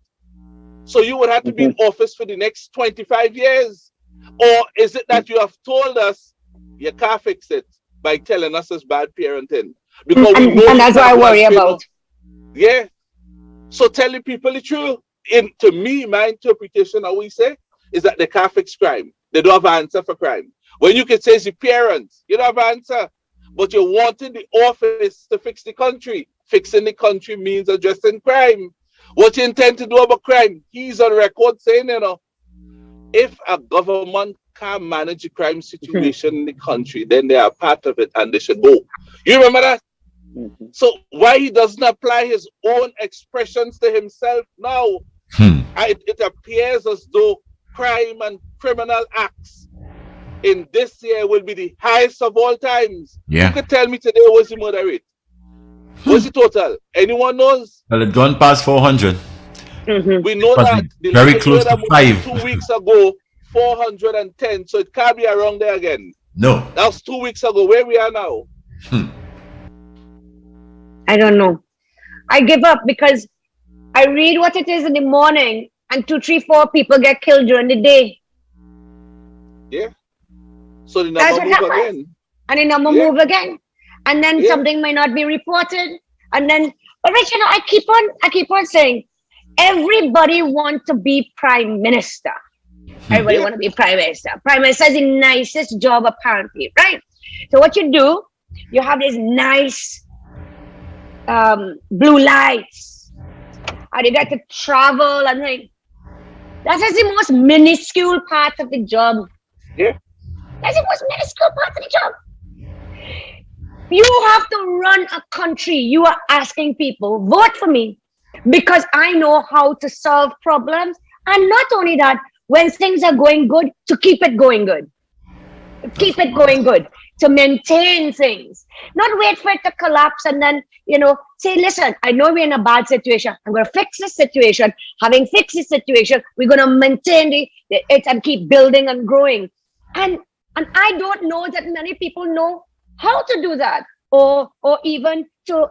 So you would have to be in office for the next 25 years. Or is it that you have told us you can't fix it by telling us it's bad parenting? Because we know and that's what I worry about. Yeah. So telling people the truth, to me, my interpretation, how we say, is that they can't fix crime. They don't have an answer for crime. When you can say it's the parents, you don't have an answer. But you're wanting the office to fix the country. Fixing the country means addressing crime. What you intend to do about crime? He's on record saying, if a government can't manage the crime situation in the country, then they are part of it and they should go. You remember that? So why he doesn't apply his own expressions to himself now? It appears as though crime and criminal acts in this year will be the highest of all times. Yeah. You can tell me today what's the murder rate? What's the total? Anyone knows? Well, it's gone past 400. We know But that the very last close to murder 5. 2 weeks ago, 410. So it can't be around there again. No. That was 2 weeks ago. Where we are now? I don't know. I give up because I read what it is in the morning, and 2, 3, 4 people get killed during the day. Yeah. So the That's number what move happens. again. And the number move again. And then something might not be reported. And then, but Rich, I keep on saying, everybody wants to be prime minister. Everybody want to be prime minister. Prime minister is the nicest job apparently, right? So what you do, you have this nice blue lights, and you get to travel, and like that is the most minuscule part of the job. Yeah. That's the most minuscule part of the job. You have to run a country. You are asking people, vote for me because I know how to solve problems. And not only that, when things are going good, to keep it going good. Keep it going good. to maintain things, not wait for it to collapse and then, say, listen, I know we're in a bad situation. I'm going to fix this situation. Having fixed this situation, we're going to maintain it and keep building and growing. And I don't know that many people know how to do that, or even to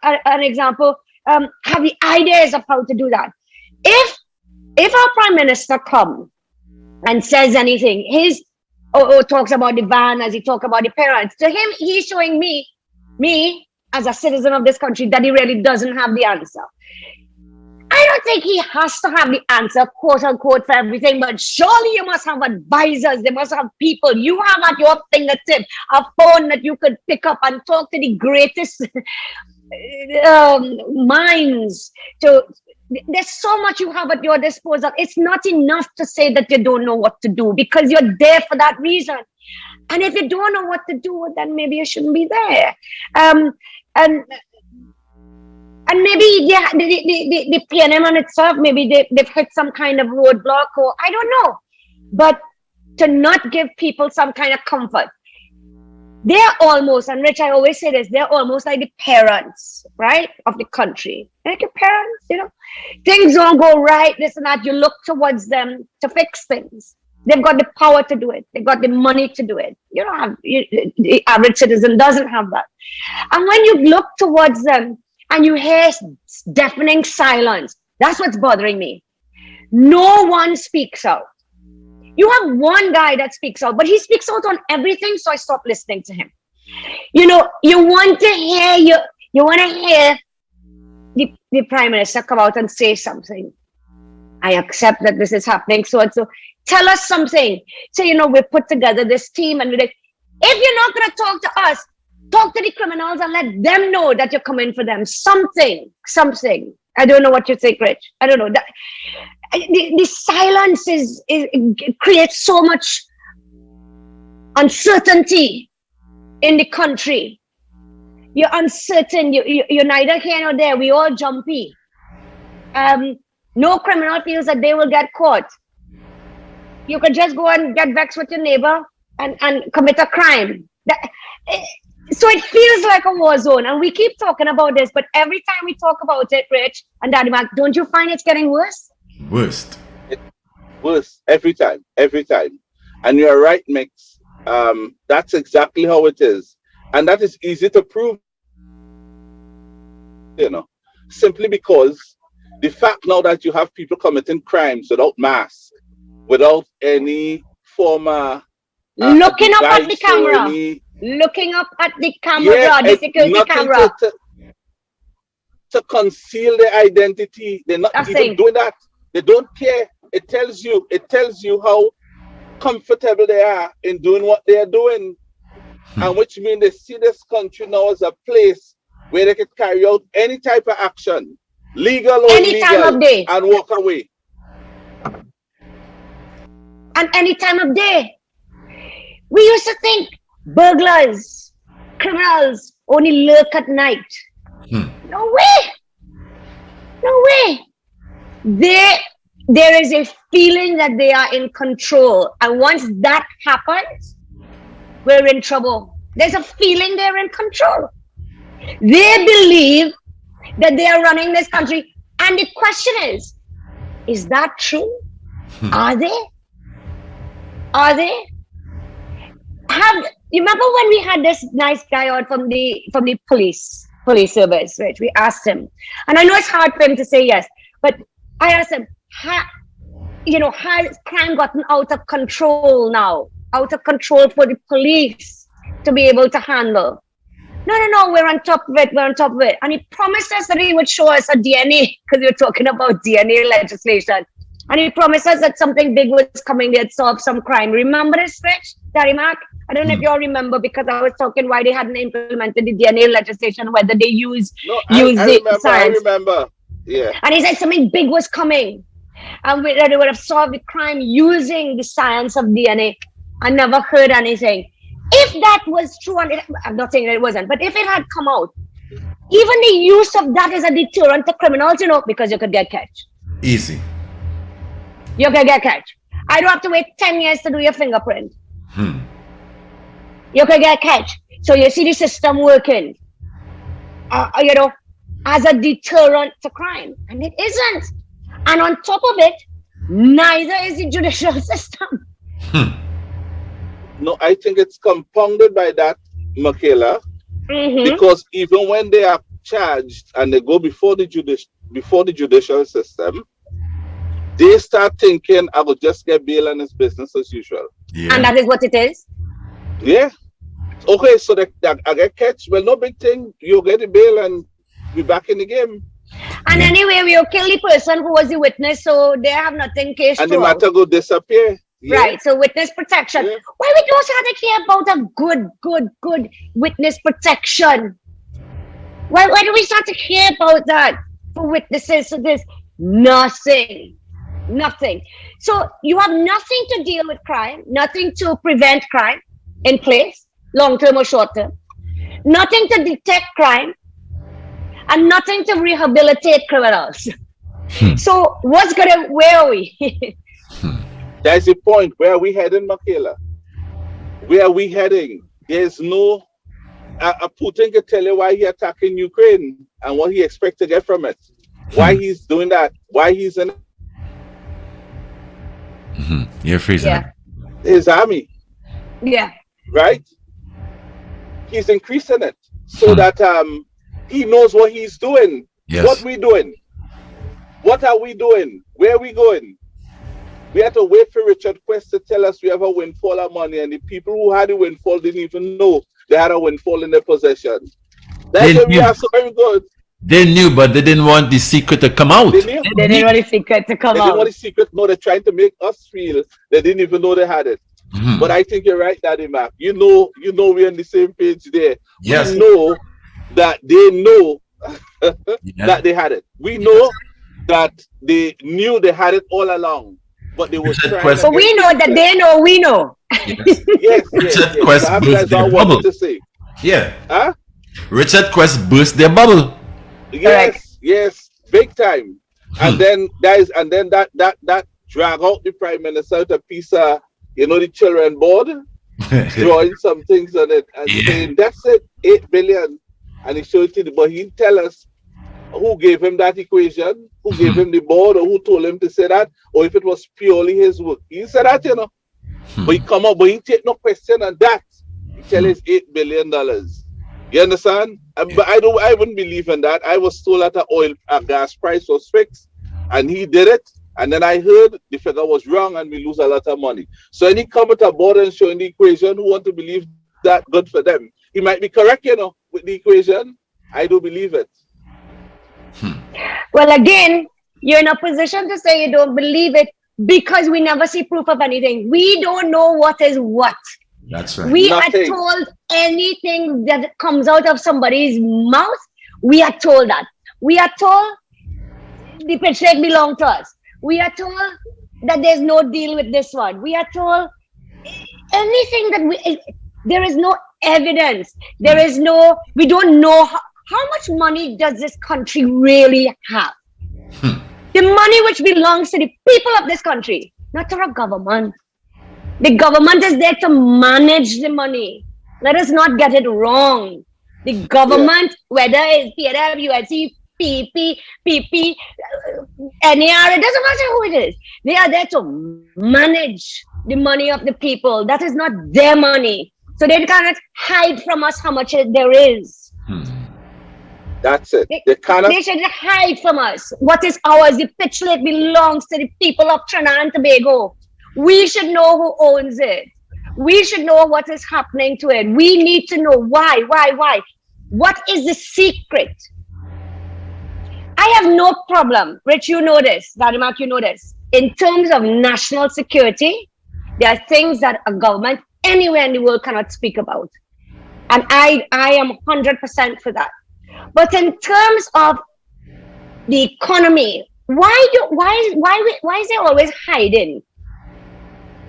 an example, have the ideas of how to do that. If our prime minister comes and says anything, or talks about the van as he talk about the parents, to him, he's showing me as a citizen of this country that he really doesn't have the answer. I don't think he has to have the answer, quote unquote, for everything, but surely you must have advisors. They must have people you have at your fingertip, a phone that you could pick up and talk to the greatest minds. There's so much you have at your disposal. It's not enough to say that you don't know what to do, because you're there for that reason. And if you don't know what to do, then maybe you shouldn't be there. And maybe the PNM on itself, maybe they've hit some kind of roadblock, or I don't know. But to not give people some kind of comfort. They're almost, and Rich, I always say this, they're almost like the parents, right, of the country. Like your parents, things don't go right, this and that. You look towards them to fix things. They've got the power to do it. They've got the money to do it. The average citizen doesn't have that. And when you look towards them and you hear deafening silence, that's what's bothering me. No one speaks out. You have one guy that speaks out, but he speaks out on everything, so I stopped listening to him. You want to hear the prime minister come out and say something. I accept that this is happening, so and so. Tell us something. Say, we put together this team, and we're like, if you're not going to talk to us, talk to the criminals and let them know that you're coming for them. Something. I don't know what you think, Rich. I don't know. The silence creates so much uncertainty in the country. You're uncertain. You're neither here nor there. We all jumpy. No criminal feels that they will get caught. You can just go and get vexed with your neighbor and commit a crime. So it feels like a war zone, and we keep talking about this, but every time we talk about it, Rich and Daddy Mark, don't you find it's getting worse? Worst. Worse every time. And you're right, Mix. That's exactly how it is, and that is easy to prove. Simply because the fact now that you have people committing crimes without masks, without any form of looking up at the camera. Looking up at the camera, the security camera. To conceal their identity. They're not even doing that. They don't care. It tells you how comfortable they are in doing what they are doing. And which means they see this country now as a place where they can carry out any type of action, legal or any illegal, time of day, and walk away. And any time of day. We used to think burglars, criminals only lurk at night. No way. There is a feeling that they are in control. And once that happens, we're in trouble. There's a feeling they're in control. They believe that they are running this country. And the question is that true? Are they? You remember when we had this nice guy out from the police service, right? We asked him, and I know it's hard for him to say yes, but I asked him, has crime gotten out of control now? Out of control for the police to be able to handle? No, we're on top of it. And he promised us that he would show us a DNA, because we were talking about DNA legislation. And he promised us that something big was coming, they'd solve some crime. Remember this, Rich? Daddy Mark? I don't know if you all remember, because I was talking why they hadn't implemented the DNA legislation, whether they use the science. I remember. Yeah. And he said something big was coming. And that they would have solved the crime using the science of DNA. I never heard anything. If that was true, and I'm not saying that it wasn't, but if it had come out, even the use of that is a deterrent to criminals, because you could get catch. Easy. You can get catch. I don't have to wait 10 years to do your fingerprint. You could get catch. So you see the system working, as a deterrent to crime, and it isn't. And on top of it, neither is the judicial system. No, I think it's compounded by that, Mickela, Mm-hmm. because even when they are charged and they go before the judicial system, they start thinking, I will just get bail and it's business as usual. And that is what it is. Yeah. Okay, so that I get catch. Well, no big thing. You get the bail and be back in the game. And anyway, we'll kill the person who was the witness, so they have nothing case And the throughout. matter go disappear. Yeah. Right, so witness protection. Yeah. Why we don't have to care about a good witness protection? Why do we start to care about that for witnesses? So there's nothing. So you have nothing to deal with crime, nothing to prevent crime in place, long term or short term, nothing to detect crime, and nothing to rehabilitate criminals. So where are we? That's the point. Where are we heading, Mickela? Where are we heading? There's no... Putin can tell you why he attacking Ukraine and what he expects to get from it. Why he's doing that. Why he's in You're freezing. Yeah. his army. Yeah. Right? He's increasing it so that he knows what he's doing. Yes. What we doing? What are we doing? Where are we going? We have to wait for Richard Quest to tell us we have a windfall of money, and the people who had the windfall didn't even know they had a windfall in their possession. That's why we are so very good. They knew, but they didn't want the secret to come out. They knew. They didn't want the secret to come They didn't want out. the secret. No, they're trying to make us feel they didn't even know they had it. But I think you're right, Daddy Mac. You know we're on the same page there. Yes. We know that they know that they had it. We know that they knew they had it all along, but they were Richard trying Quest- to But we know that they know we know. Yes. Richard Quest Perhaps burst that's their all I wanted bubble. to say. Yeah. Huh? Richard Quest burst their bubble. Yes, big time. And then that drag out the prime minister to piece of the children board, drawing some things on it and saying that's it, 8 billion. And he showed it, but he didn't tell us who gave him that equation, who gave him the board, or who told him to say that, or if it was purely his work. He said that, But he come up, but he take no question on that. He tell us $8 billion. You understand? But I wouldn't believe in that. I was told that the gas price was fixed, and he did it. And then I heard the figure was wrong, and we lose a lot of money. So any come at a board and showing the equation, who want to believe that, good for them. He might be correct, with the equation. I do believe it. Well, again, you're in a position to say you don't believe it because we never see proof of anything. We don't know what is what. That's right. We Nothing. are told anything that comes out of somebody's mouth, we are told that. We are told the paycheck belongs to us. We are told that there's no deal with this one. We are told anything that there is no evidence. There is no, we don't know how much money does this country really have? The money which belongs to the people of this country, not to our government. The government is there to manage the money. Let us not get it wrong. The government, whether it's PWSC, PP, NAR, it doesn't matter who it is. They are there to manage the money of the people. That is not their money. So they cannot hide from us how much there is. That's it. They should hide from us what is ours. The pitchlet belongs to the people of Trinidad and Tobago. We should know who owns it. We should know what is happening to it. We need to know why. What is the secret? I have no problem. Rich, you know this. Daddy Mark, you know this. In terms of national security, there are things that a government anywhere in the world cannot speak about. And I am 100% for that. But in terms of the economy, why is there always hiding?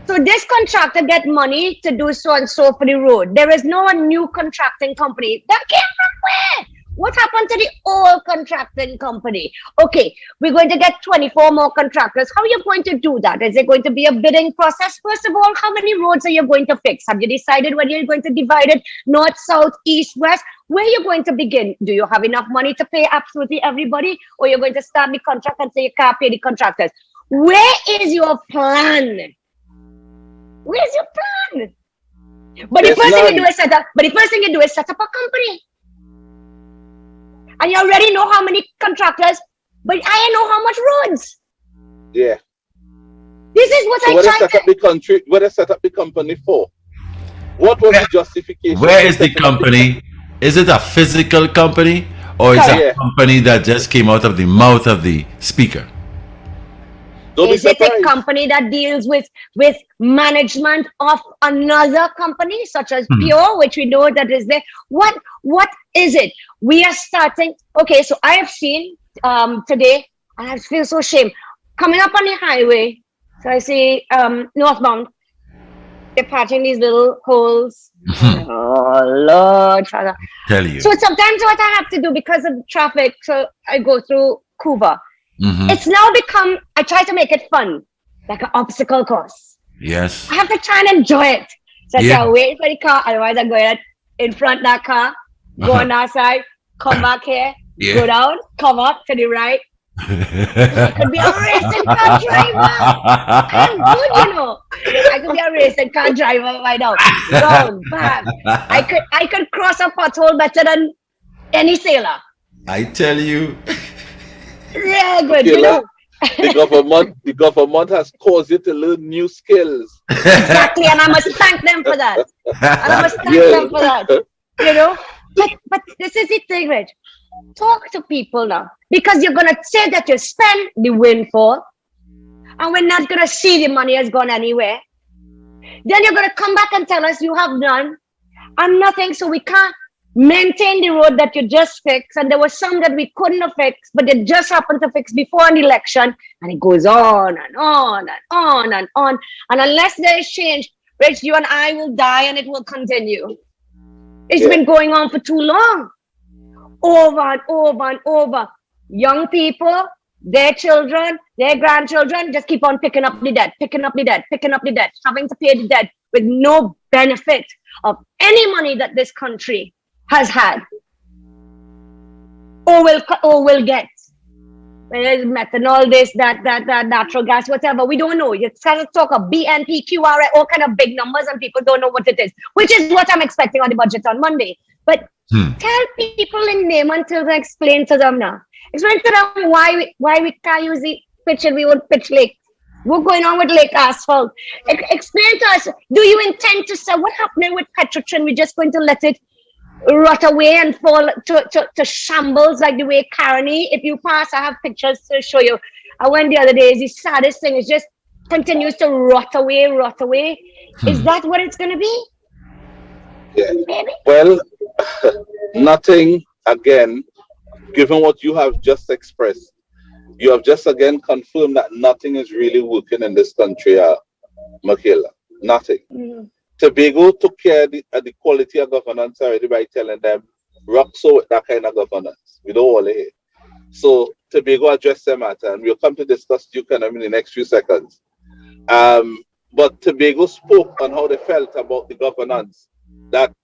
So this contractor get money to do so and so for the road. There is no new contracting company. That came from where? What happened to the old contracting company? Okay, we're going to get 24 more contractors. How are you going to do that? Is it going to be a bidding process? First of all, how many roads are you going to fix? Have you decided whether you're going to divide it north, south, east, west? Where are you going to begin? Do you have enough money to pay absolutely everybody? Or you're going to start the contract and say you can't pay the contractors? Where is your plan? Where's your plan? But the first thing you do is set up a company. And you already know how many contractors, but I know how much roads. Yeah. This is what so I tried to... What they set up the company for? What was the justification? Where is the company? Is it a physical company or is it a company that just came out of the mouth of the speaker? Is it a company that deals with management of another company, such as Pure, which we know that is there? What is it? We are starting. Okay, so I have seen today, and I feel so ashamed. Coming up on the highway, so I see northbound, they're patching these little holes. Oh Lord, Father. Tell you. So sometimes what I have to do because of traffic, so I go through Cuba. It's now become, I try to make it fun, like an obstacle course. Yes. I have to try and enjoy it. So I can't wait for the car, otherwise I'm going in front of that car, go on that side, come back here, go down, come up to the right. I could be a racing car driver. I'm good, you know. I could be a racing car driver right now. Down, back. I could cross a pothole better than any sailor. I tell you. Yeah, good. You know, the government has caused you to learn new skills. Exactly, and I must thank them for that. You know, but this is the thing, Rich. Talk to people now, because you're gonna say that you spend the windfall, and we're not gonna see the money has gone anywhere. Then you're gonna come back and tell us you have none and nothing, so we can't maintain the road that you just fixed, and there were some that we couldn't have fixed, but they just happened to fix before an election, and it goes on and on and on and on. And unless there is change, Rich, you and I will die, and it will continue. It's been going on for too long, over and over and over. Young people, their children, their grandchildren just keep on picking up the debt, having to pay the debt with no benefit of any money that this country has had or will get. Whether it's methanol, this, that, natural gas, whatever, we don't know. You try to talk of BNP, QRA, all kind of big numbers, and people don't know what it is, which is what I'm expecting on the budget on Monday. But tell people in layman to explain to them now. Explain to them why we can't use the pitch and we would pitch lake. What's going on with lake asphalt? Explain to us, do you intend to sell? What happening with Petrotrin? We're just going to let it rot away and fall to shambles like the way Carney. If you pass, I have pictures to show you. I went the other day. It's the saddest thing. It just continues to rot away. Is that what it's going to be? Yeah. Maybe? Well, nothing, again, given what you have just expressed, you have just again confirmed that nothing is really working in this country, Mickela. Nothing. Tobago took care of the quality of governance already by telling them, rock so with that kind of governance. We don't want it. So Tobago addressed the matter, and we'll come to discuss the economy in the next few seconds. But Tobago spoke on how they felt about the governance that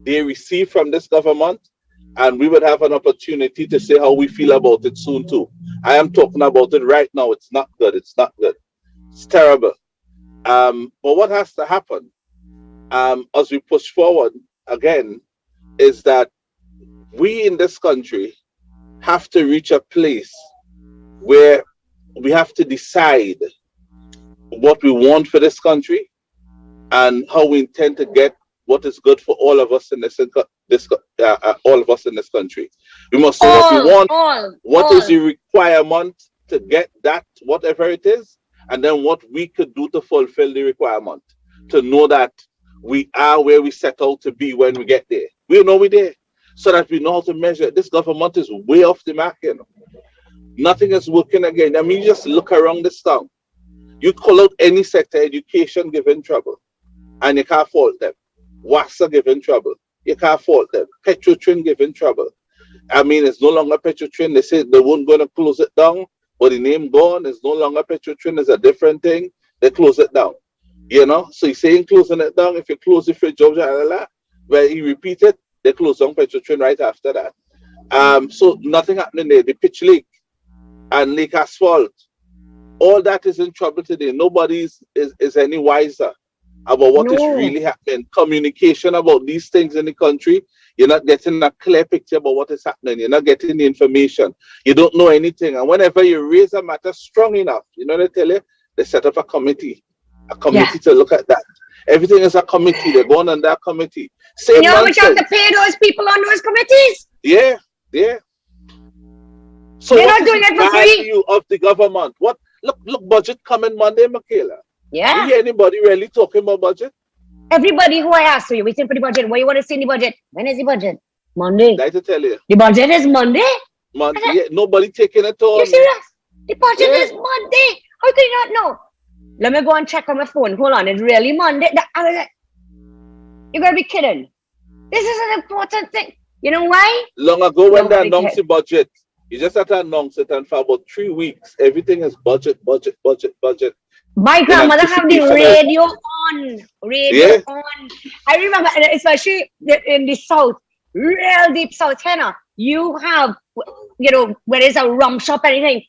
they received from this government, and we would have an opportunity to say how we feel about it soon too. I am talking about it right now. It's not good. It's terrible. But what has to happen as we push forward again is that we in this country have to reach a place where we have to decide what we want for this country and how we intend to get what is good for all of us in all of us in this country. We must know what we want, what is the requirement to get that, whatever it is, and then what we could do to fulfill the requirement, to know that we are where we set out to be when we get there. We know we're there, so that we know how to measure. This government is way off the mark, you know. Nothing is working again. I mean, just look around this town. You call out any sector, education giving trouble, and you can't fault them. WASA giving trouble, you can't fault them. Petrotrin giving trouble. I mean, it's no longer Petrotrin. They said they weren't going to close it down, but the name gone. It's no longer Petrotrin. It's a different thing. They close it down. You know, so he's saying closing it down. If you close the fridge, where he repeated, they close down Petrotrin right after that. So nothing happening there. The pitch lake and lake asphalt, all that is in trouble today. Nobody is any wiser about what is really happening. Communication about these things in the country, you're not getting a clear picture about what is happening. You're not getting the information. You don't know anything. And whenever you raise a matter strong enough, you know they tell you, they set up a committee to look at that. Everything is a committee. They're going on that committee. Same you know which have to pay those people on those committees? Yeah. So they're not doing it for free. Value of the government. What? Look, budget coming Monday, Mickela. Yeah. You hear anybody really talking about budget? Everybody who I asked, so you're waiting for the budget. What you want to see in the budget? When is the budget? Monday. Like to tell you. The budget is Monday? Monday. Yeah, nobody taking it on. You serious? The budget is Monday. How can you not know? Let me go and check on my phone. Hold on, it's really Monday. You're gonna be kidding. This is an important thing. You know why? Long ago when they announced the budget, you just have to announce it, and for about 3 weeks, everything is budget. My grandmother have the radio on. On. I remember, especially in the south, real deep south, Hannah, you have, you know, where there's a rum shop, anything.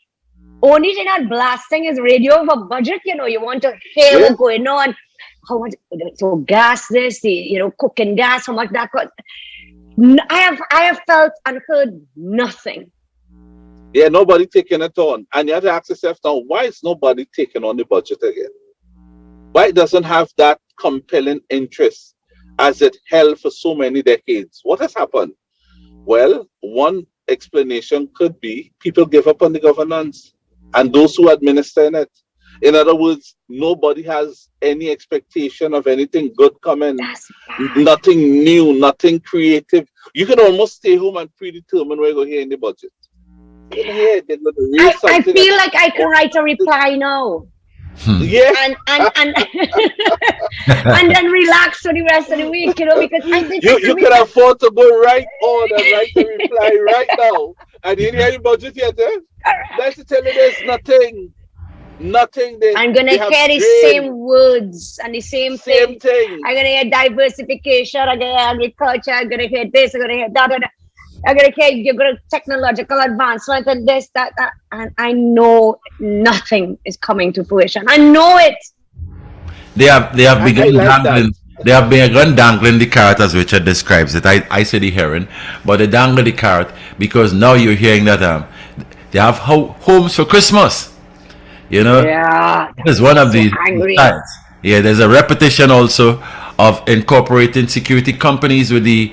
Only thing that blasting is radio for budget, you know, you want to hear what's going on. How much, so gas this, cooking gas, how much that cost. I have felt and heard nothing. Yeah, nobody taking it on. And you have to ask yourself now, why is nobody taking on the budget again? Why it doesn't have that compelling interest as it held for so many decades? What has happened? Well, one explanation could be people give up on the governance and those who administer it. In other words, nobody has any expectation of anything good coming. Nothing new, nothing creative. You can almost stay home and predetermine where you're going to hear in the budget. I feel like I can write a reply now. Yeah. And and then relax for the rest of the week, you know, because I think you can afford to go right on and write a reply right now. And you didn't hear the budget yet, eh? That's to tell you there's nothing. I'm gonna hear the same words and the same thing. I'm gonna hear diversification, I'm gonna hear agriculture, I'm gonna hear this, I'm gonna hear that. I'm gonna hear you're gonna technological advancement and this, that, and I know nothing is coming to fruition. I know it. They have begun dangling. They have begun dangling the carrot as Richard describes it. I say the heron, but they dangle the carrot because now you're hearing that they have homes for Christmas. You know, it's one of the signs. Yeah, there's a repetition also of incorporating security companies with the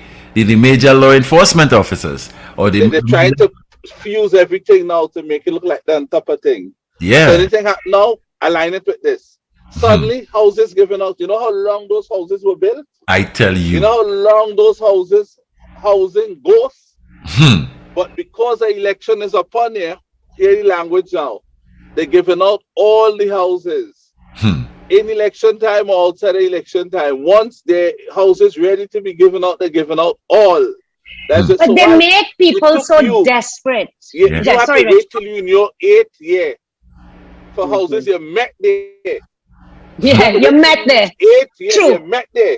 major law enforcement officers. Or they're trying to fuse everything now to make it look like the on top of thing. Yeah. So anything happen now, align it with this. Suddenly, houses given out. You know how long those houses were built? I tell you. You know how long those housing goes? But because the election is upon here, hear the language now. They're giving out all the houses in election time or outside of election time. Once the houses ready to be given out, they're giving out all. That's but they make people so desperate. You have to wait till you're in your 8th year for houses you met there. Yeah, you met there. 8th year, you met there.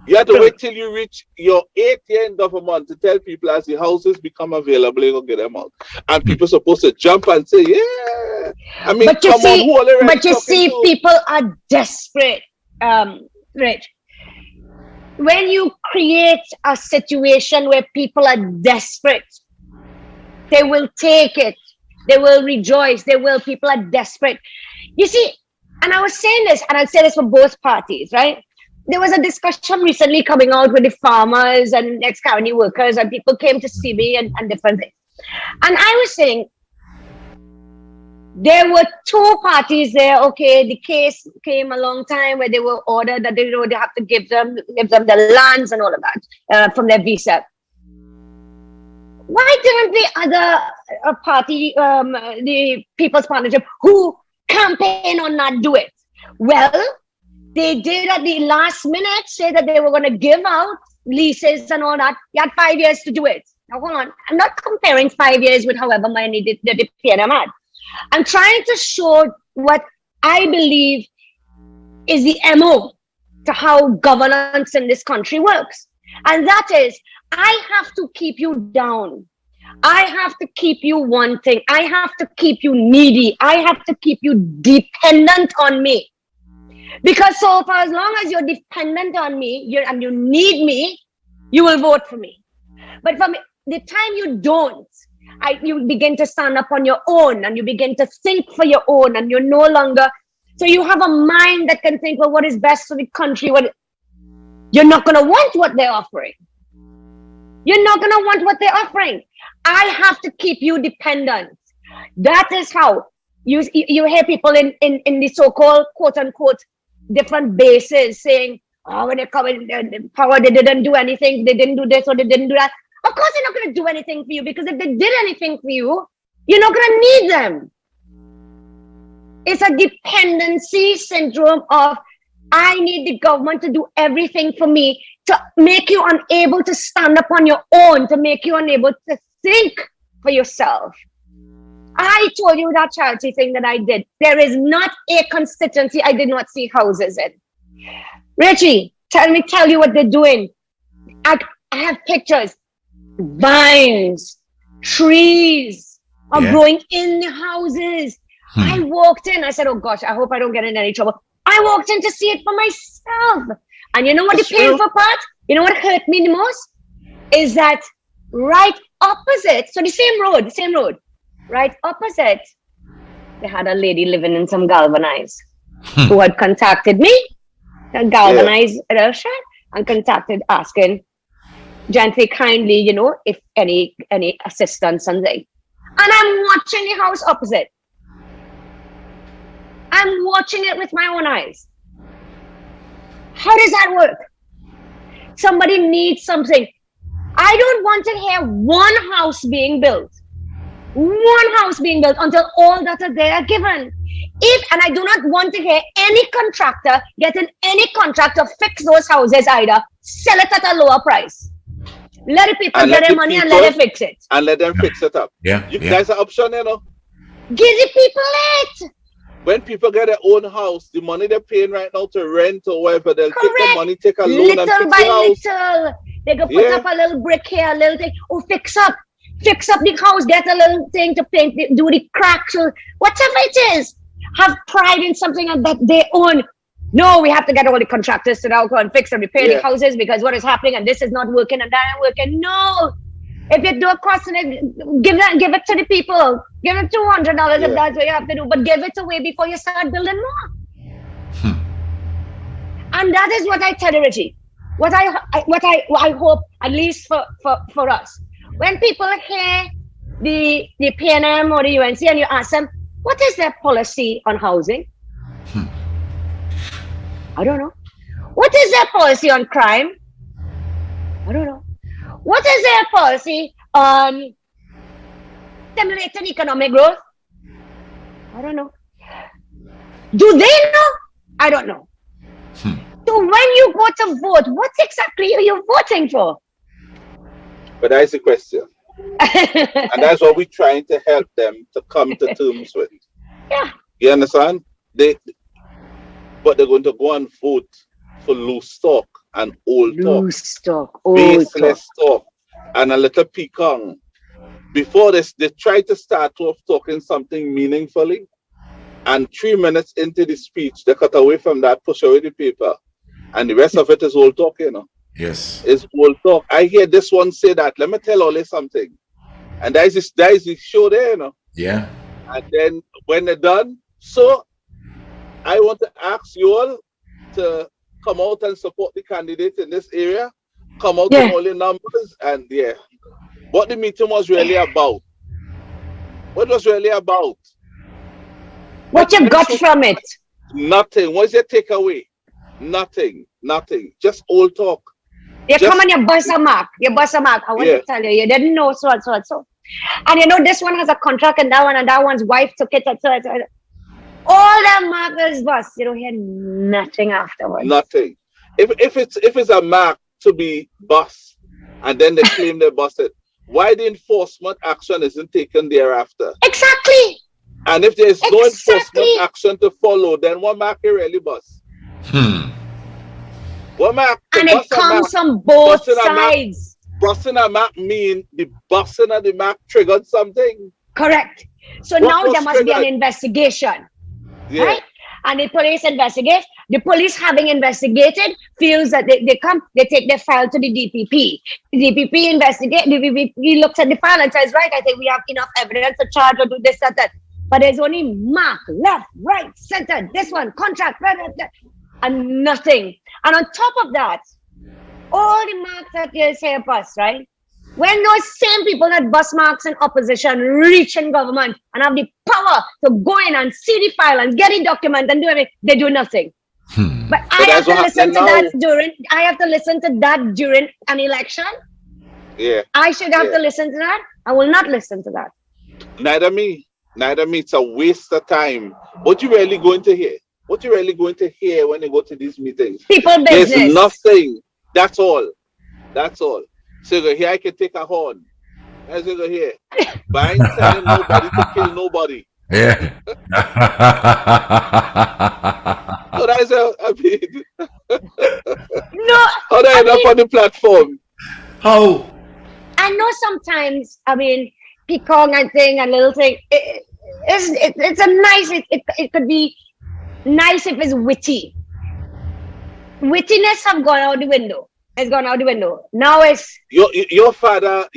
You have to wait till you reach your 8th year in government to tell people as the houses become available, you go get them out. And people are supposed to jump and say, yeah. I mean, but you see, people are desperate, Rich. When you create a situation where people are desperate, they will take it. They will rejoice. People are desperate. You see, and I was saying this, and I'll say this for both parties, right? There was a discussion recently coming out with the farmers and ex-county workers, and people came to see me and different things. And I was saying, there were two parties there. Okay, the case came a long time where they were ordered that they have to give them the lands and all of that from their visa. Why didn't the other party, the People's Partnership, who campaign on not do it? Well, they did at the last minute say that they were going to give out leases and all that. You had 5 years to do it. Now, hold on. I'm not comparing 5 years with however many the PNM had. I'm trying to show what I believe is the MO to how governance in this country works. And that is, I have to keep you down. I have to keep you wanting. I have to keep you needy. I have to keep you dependent on me. Because so for as long as you're dependent on me and you need me, you will vote for me. But from the time you don't, you begin to stand up on your own and you begin to think for your own, and you're no longer, so you have a mind that can think, well, what is best for the country? You're not going to want what they're offering. You're not going to want what they're offering. I have to keep you dependent. That is how you hear people in the so-called quote unquote different bases saying, oh, when they come in power, they didn't do anything. They didn't do this or they didn't do that. Of course, they're not going to do anything for you, because if they did anything for you, you're not going to need them. It's a dependency syndrome of, I need the government to do everything for me, to make you unable to stand up on your own, to make you unable to think for yourself. I told you that charity thing that I did. There is not a constituency I did not see houses in. Richie, tell you what they're doing. I have pictures. Vines, trees are growing in the houses. I walked in. I said, oh gosh, I hope I don't get in any trouble. I walked in to see it for myself. And you know what the painful part? You know what hurt me the most? Is that right opposite, so the same road, right opposite, they had a lady living in some galvanized who had contacted me, galvanized and contacted asking gently, kindly, you know, if any assistance and thing. And I'm watching the house opposite. I'm watching it with my own eyes. How does that work? Somebody needs something. I don't want to hear one house being built. One house being built until all that are there are given. And I do not want to hear any contractor getting any contract to fix those houses either. Sell it at a lower price. Let the people get their money and let them fix it. And let them fix it up. That's an option, you know. Give the people it. When people get their own house, the money they're paying right now to rent or whatever, they'll take the money, take a loan and fix the house. Little. They go put up a little brick here, a little thing. Oh, fix up the house, get a little thing to paint, do the cracks, or whatever it is. Have pride in something that they own. No, we have to get all the contractors to now go and fix and repair the houses because what is happening and this is not working and that ain't working. No. If you do a cost, give it to the people. Give them $200 if that's what you have to do, but give it away before you start building more. And that is what I tell you, Richie. What I hope, at least for us, when people hear the PNM or the UNC and you ask them, what is their policy on housing? I don't know. What is their policy on crime? I don't know. What is their policy on stimulating economic growth? I don't know. Do they know? I don't know. So when you go to vote, what exactly are you voting for? But that's the question. And that's what we're trying to help them to come to terms with. Yeah. You understand? But they're going to go and vote for loose stock and old talk. Baseless talk. And a little pecan. Before this, they try to start off talking something meaningfully. And 3 minutes into the speech, they cut away from that, push away the paper. And the rest of it is old talk, you know. Yes. It's old talk. I hear this one say that. Let me tell Ole something. And that is the show there, you know. Yeah. And then when they're done, so I want to ask you all to come out and support the candidate in this area. Come out with all the numbers and what the meeting was really about. What was really about? What you got from it? Nothing. What's your takeaway? Nothing. Just old talk. You come and you bust a mark. I want to tell you didn't know so. And you know this one has a contract and that one's wife took it. All the markers bust. You don't hear nothing afterwards. Nothing. If it's a mark to be bust and then they claim they busted, why the enforcement action isn't taken thereafter? Exactly. And if there is no enforcement Exactly. action to follow, then what mark you really bus? What mark to And it bus a mark? comes from both Busting a mark, sides. busting a mark mean the busting of the mark triggered something. Correct. So What now was there must be an triggered? investigation, Yeah. right? And the police investigate. The police, having investigated, feels that they come, they take their file to the DPP. The DPP investigate. The DPP looks at the file and says, right, I think we have enough evidence to charge or do this, that. But there's only mark, left, right, center, this one, contract, blah, blah, blah, and nothing. And on top of that, all the marks that you say bus, right? When those same people that bus marks in opposition reach in government and have the power to go in and see the file and get the document and do everything, they do nothing. But I have to listen to that during. I have to listen to that during an election. Yeah. I should have to listen to that. I will not listen to that. Neither me. Neither me. It's a waste of time. What you really going to hear? What you really going to hear when you go to these meetings? People business. There's nothing. That's all. That's all. So you go here, I can take a horn. As you go here. But I ain't telling nobody to kill nobody. Yeah. So that's how I mean. No. How do I end up on the platform? How? I know sometimes, I mean, peacock and thing and little thing. It's a nice. It could be nice if it's witty. Wittiness have gone out the window. It's gone out the window. Now it's your father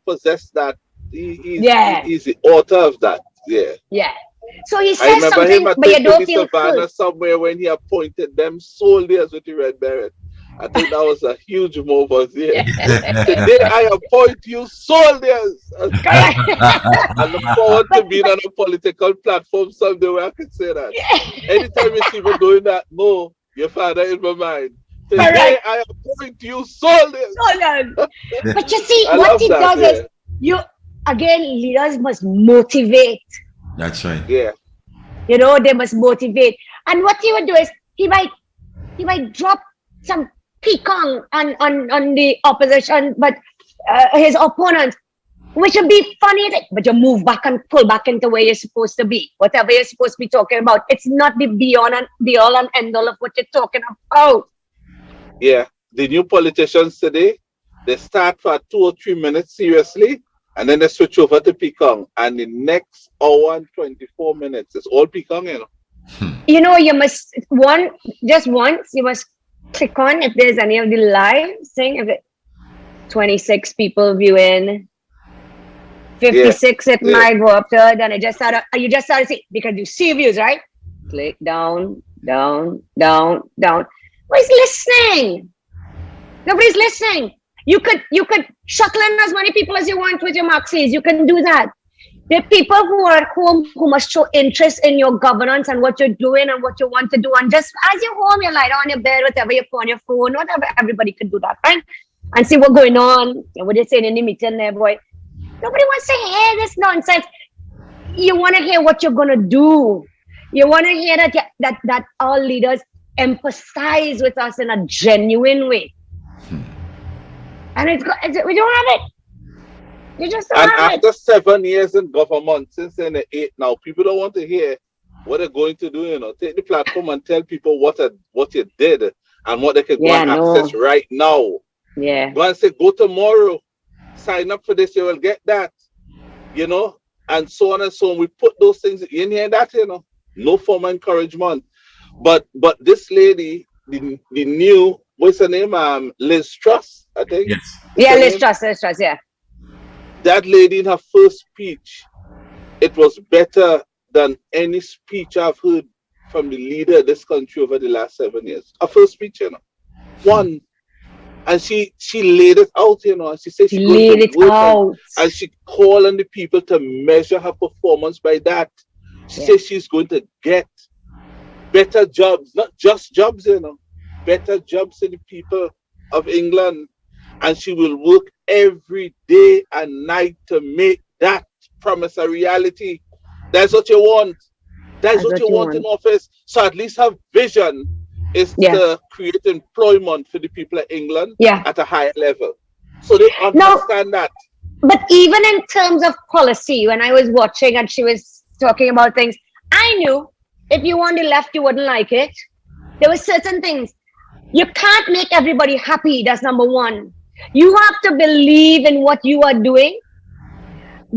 possessed that. He's the author of that. Yeah. Yeah. So he I says remember something, him at but you don't feel Savannah cool. somewhere when he appointed them soldiers with the red beret. I think that was a huge move was here. Today I appoint you soldiers. I look forward to being on a political platform someday where I can say that. Anytime you see me doing that, no, your father in my mind. Today I appoint you soldiers. But you see, what he does is leaders must motivate. That's right. Yeah. You know, they must motivate. And what he would do is he might drop some pecan on the opposition, but his opponent, which would be funny, but you move back and pull back into where you're supposed to be. Whatever you're supposed to be talking about. It's not the be-all and end-all of what you're talking about. Yeah. The new politicians today, they start for 2 or 3 minutes seriously, and then they switch over to pecan. And the next hour and 24 minutes, it's all pecan, you know. You know, you must, just once, you must click on if there's any of the live thing. If it 26 people viewing, 56 it might go up to, then you just started to see, because you see views, right? Click down. Nobody's listening. Nobody's listening. You could shuttle in as many people as you want with your maxis. You can do that. There are people who are at home who must show interest in your governance and what you're doing and what you want to do. And just as you're home, you lie down on your bed, whatever, you put on your phone, whatever. Everybody could do that, right? And see what's going on. What they're saying in the meeting there, boy. Nobody wants to hear this nonsense. You want to hear what you're going to do. You want to hear that all leaders empathize with us in a genuine way. And we don't have it. You just don't have it. And after 7 years in government, since in the 8 now, people don't want to hear what they're going to do. You know, take the platform and tell people what you did and what they can go and access right now. Yeah. Go and say, go tomorrow, sign up for this, you will get that. You know, and so on and so on. We put those things in here, that, you know, no form of encouragement. But this lady, the new, what's her name? Liz Truss, I think. Yes. Yeah, Liz Truss, yeah. That lady in her first speech, it was better than any speech I've heard from the leader of this country over the last 7 years. Her first speech, you know. One. And she laid it out, you know, and she said she laid it out. And she called on the people to measure her performance by that. She said she's going to get better jobs, not just jobs, you know, better jobs to the people of England. And she will work every day and night to make that promise a reality. That's what you want. That's what you want in office. So at least her vision is to create employment for the people of England at a higher level. So they understand that. But even in terms of policy, when I was watching and she was talking about things, I knew if you want the left, you wouldn't like it. There were certain things. You can't make everybody happy. That's number one. You have to believe in what you are doing.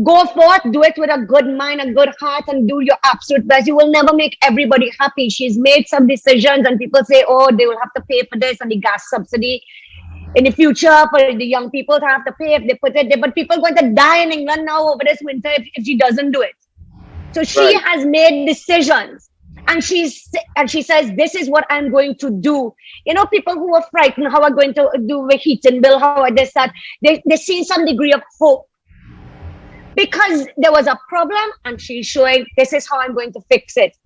Go forth, do it with a good mind, a good heart, and do your absolute best. You will never make everybody happy. She's made some decisions, and people say, oh, they will have to pay for this and the gas subsidy in the future for the young people to have to pay if they put it there. But people are going to die in England now over this winter if she doesn't do it. So she has made decisions. And she says, this is what I'm going to do. You know, people who are frightened, how are going to do the heating bill, how are this, that, they see some degree of hope. Because there was a problem and she's showing, this is how I'm going to fix it.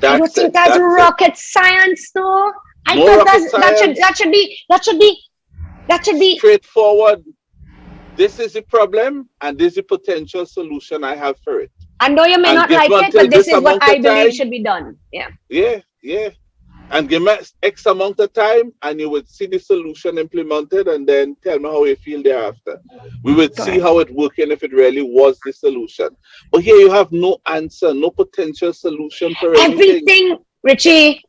I don't think that's rocket science, though. I thought that should be straightforward. This is the problem and this is the potential solution I have for it. I know you may not like it, but this is what I believe should be done. Yeah. And give me X amount of time and you would see the solution implemented and then tell me how you feel thereafter. We would see how it worked and if it really was the solution. But here you have no answer, no potential solution for everything. Richie,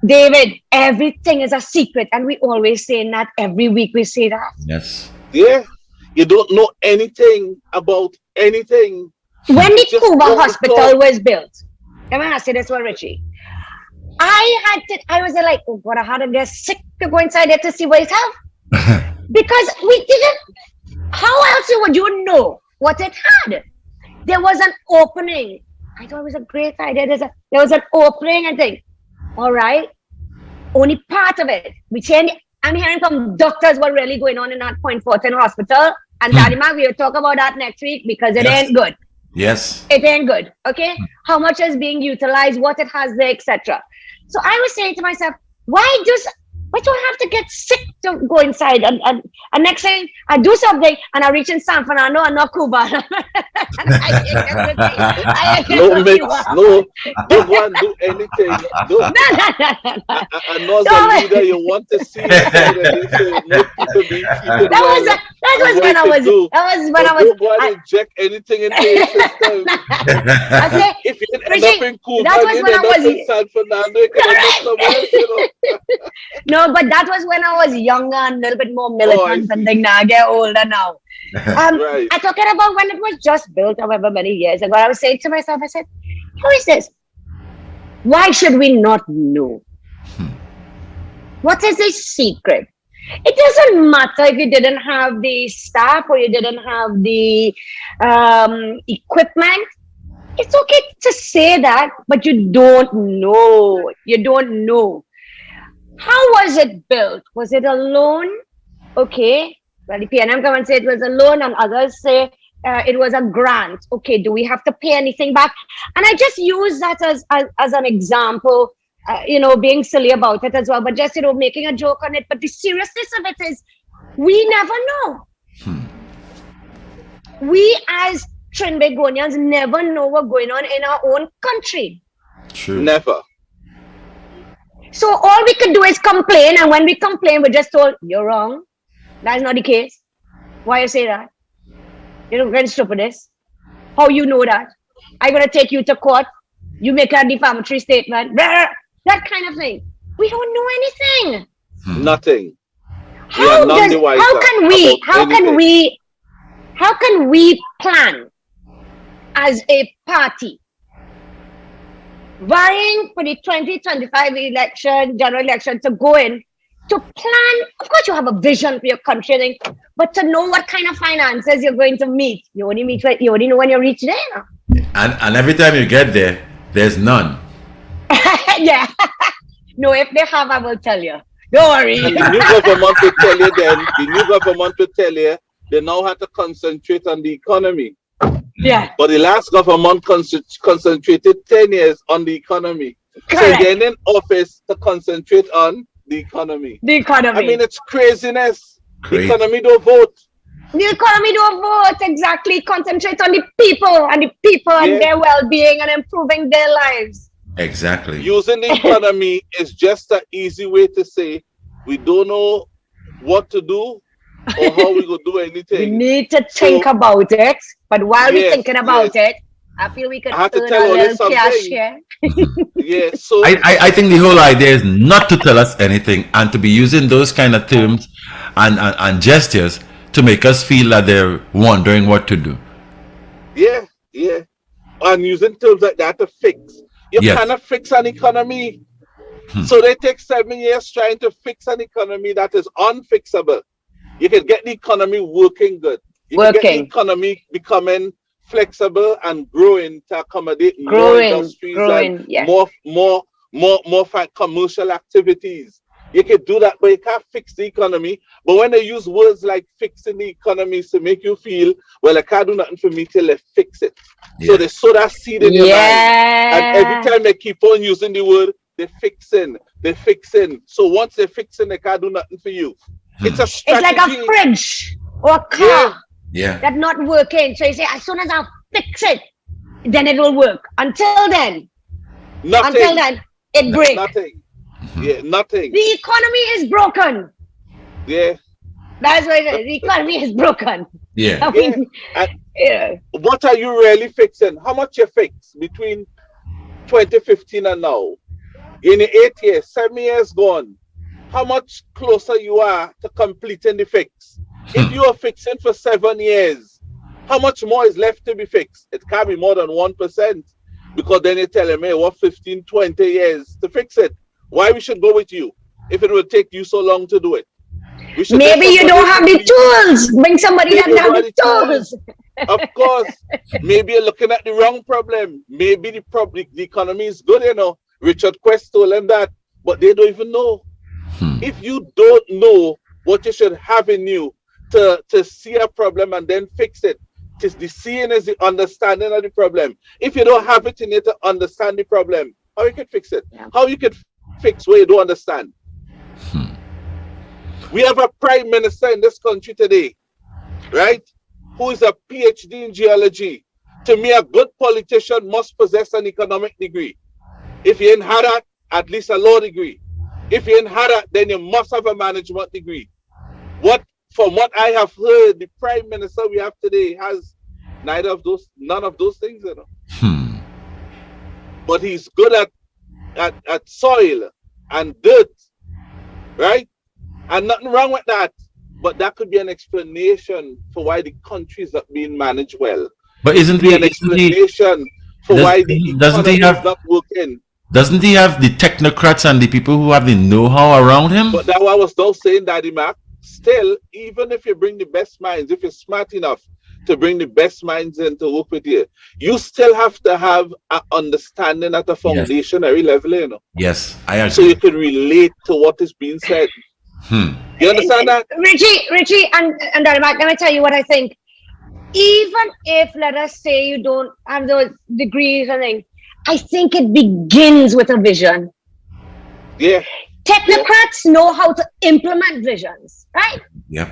David, everything is a secret. And we always say that every week we say that. Yes. Yeah. You don't know anything about anything. When the Cuba hospital was built, let me ask you this one, Richie. I was like, oh God, I had to get sick to go inside there to see what it have. Because we didn't, how else would you know what it had? There was an opening. I thought it was a great idea. There was an opening and thing. All right. Only part of it. I'm hearing from doctors what really going on in that Point Fortin hospital. And Daddy Mark, we'll talk about that next week because it ain't good. Yes. It ain't good. Okay. How much is being utilized, what it has there, etc. So I was saying to myself, why do I have to get sick to go inside? And next thing I do something and I reach in San Fernando and not Cuba. No, don't go and do anything. Another leader you want to see inside and you say, no people being treated that was when I was don't go and inject anything into your system. Okay. If you end up in Cuba, you end up in San Fernando, you can end up somewhere else, you know. No, but that was when I was younger and a little bit more militant and then I get older now. I'm talking about when it was just built however many years ago. I was saying to myself, I said, how is this? Why should we not know? What is the secret? It doesn't matter if you didn't have the staff or you didn't have the equipment. It's okay to say that, but you don't know. You don't know. How was it built? Was it a loan? Okay. Well, the PNM come and say it was a loan and others say it was a grant. Okay, do we have to pay anything back? And I just use that as an example, being silly about it as well, but just, making a joke on it. But the seriousness of it is we never know. We as Trinbagonians never know what's going on in our own country. True. Never. So all we could do is complain, and when we complain, we're just told, you're wrong. That's not the case. Why you say that? You're very stupidness. How you know that? I'm going to take you to court. You make a defamatory statement. That kind of thing. We don't know anything. Nothing. How can we plan as a party vying for the 2025 election, general election, to go in to plan? Of course, you have a vision for your country, but to know what kind of finances you're going to meet, you only know when you reach there. And every time you get there, there's none. Yeah. No, if they have, I will tell you. Don't worry. And the new government will tell you they now have to concentrate on the economy. Yeah. But the last government concentrated 10 years on the economy. Correct. So they're in office to concentrate on the economy. The economy. I mean, it's craziness. Crazy. The economy don't vote. The economy don't vote. Exactly. Concentrate on the people and their well-being and improving their lives. Exactly. Using the economy is just an easy way to say we don't know what to do, or how we gonna do We anything. need to think So about it. But while we're yes, thinking yes. about it, I feel we could I had to earn tell a Ole little cash something. here. Yeah. So I think the whole idea is not to tell us anything and to be using those kind of terms and gestures to make us feel that they're wondering what to do. yeah, yeah. And using terms like that to fix. You Yes. cannot fix an economy. So they take 7 years trying to fix an economy that is unfixable. You can get the economy working good. You can get the Working, economy becoming flexible and growing to accommodate more growing, industries and growing. Yes. more commercial activities. You can do that, but you can't fix the economy. But when they use words like fixing the economy to make you feel, well, I can't do nothing for me till they fix it. So Yeah. they sow that seed in your mind. And every Yeah. time they keep on using the word, they're fixing, they're fixing. So once they're fixing, they can't do nothing for you. It's a It's like a strategy. fridge or a Yeah, car Yeah. that's not working. So you say, as soon as I fix it, then it will work. Until then, nothing, it breaks. nothing. Yeah, nothing. The economy is broken. Yeah, That's what it is. The economy is broken. Yeah. I yeah. mean, And yeah. what are you really fixing? How much you fix between 2015 and now? In the 8 years, 7 years gone, how much closer you are to completing the fix? If you are fixing for 7 years, how much more is left to be fixed? It can't be more than 1%, because then you're telling me what 15, 20 years to fix it. Why we should go with you if it will take you so long to do it? We should get Maybe you somebody don't who have can the be, tools. Bring somebody that maybe you have don't have the the tools. tools. Of course, maybe you're looking at the wrong problem. Maybe the economy is good, Richard Quest told them that, but they don't even know. If you don't know what you should have in you to see a problem and then fix it, the seeing is the understanding of the problem. If you don't have it in you to understand the problem, how you can fix it? Yeah. How you can fix where you don't understand? We have a prime minister in this country today, right? Who is a PhD in geology. To me, a good politician must possess an economic degree. If you ain't had that, at least a law degree. If you ain't had that, then you must have a management degree. From what I have heard, the prime minister we have today has none of those things, But he's good at soil and dirt, right? And nothing wrong with that. But that could be an explanation for why the country is not being managed well. But It could be an explanation for why the doesn't he economy is have not working. doesn't he have the technocrats and the people who have the know-how around him? But that I was not saying, Daddy Mac. Still, even if you bring the best minds, if you're smart enough to bring the best minds in to work with you, you still have to have an understanding at a foundationary level, Yes, I agree. So you can relate to what is being said. You understand that? Richie, and Dharma, let me tell you what I think. Even if, let us say, you don't have those degrees and things, I think it begins with a vision. Yeah. Technocrats know how to implement visions, right? Yep.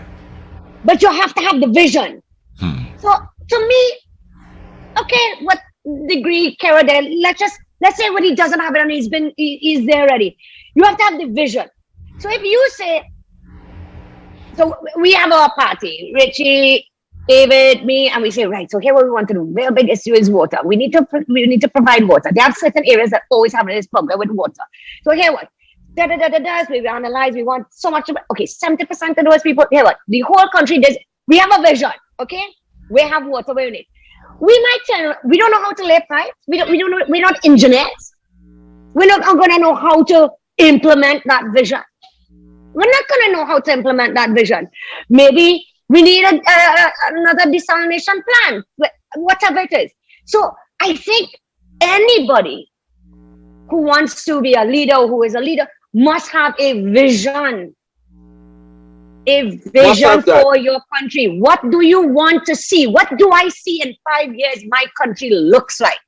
But you have to have the vision. So to me, okay, what degree Kara did, let's say what he doesn't have it and he's there already. You have to have the vision. So if you say, so we have our party, Richie, David, me, and we say, right, so here what we want to do. Real big issue is water. We need to provide water. They have certain areas that always have this problem with water. So here what? We analyze, we want so much. Okay, 70% of those people, here what? The whole country does, we have a vision, okay? We have water, we need. We might tell, we don't know how to lay pipes. We don't know, we're not engineers. We're not going to know how to implement that vision. We're not going to know how to implement that vision. Maybe we need another desalination plant, whatever it is. So I think anybody who wants to be a leader, who is a leader, must have a vision. A vision for your country. What do you want to see? What do I see in 5 years my country looks like?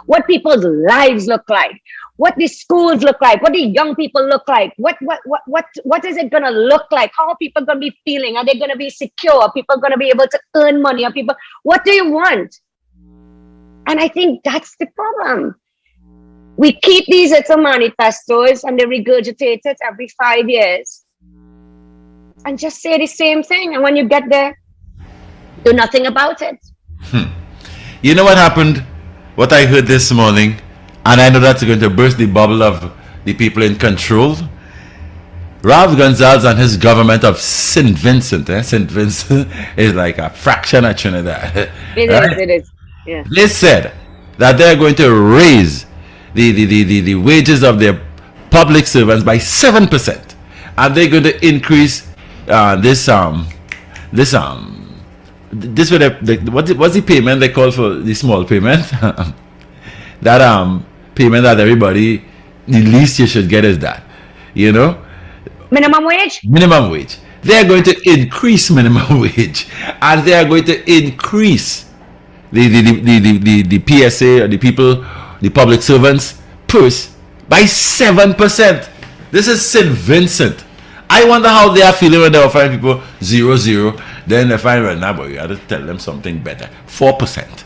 What people's lives look like? What the schools look like? What the young people look like? What is it gonna look like? How are people gonna be feeling? Are they gonna be secure? Are people gonna be able to earn money? Are people, what do you want? And I think that's the problem. We keep these little manifestos and they regurgitate it every 5 years. and just say the same thing. And when you get there, do nothing about it. You know what happened? What I heard this morning, and I know that's going to burst the bubble of the people in control. Ralph Gonzalez and his government of St. Vincent, St. Vincent is like a fraction of Trinidad. It is. Yeah. They said that they're going to raise the wages of their public servants by 7%, and they're going to increase this what's the payment they call for the small payment? That payment that everybody, the least you should get is that, Minimum wage? minimum wage. They are going to increase minimum wage, and they are going to increase the PSA, or the people, the public servants purse by 7%. This is St. Vincent. I wonder how they are feeling when they offer people 0-0. Then they find, well, now, but you have to tell them something better. 4%.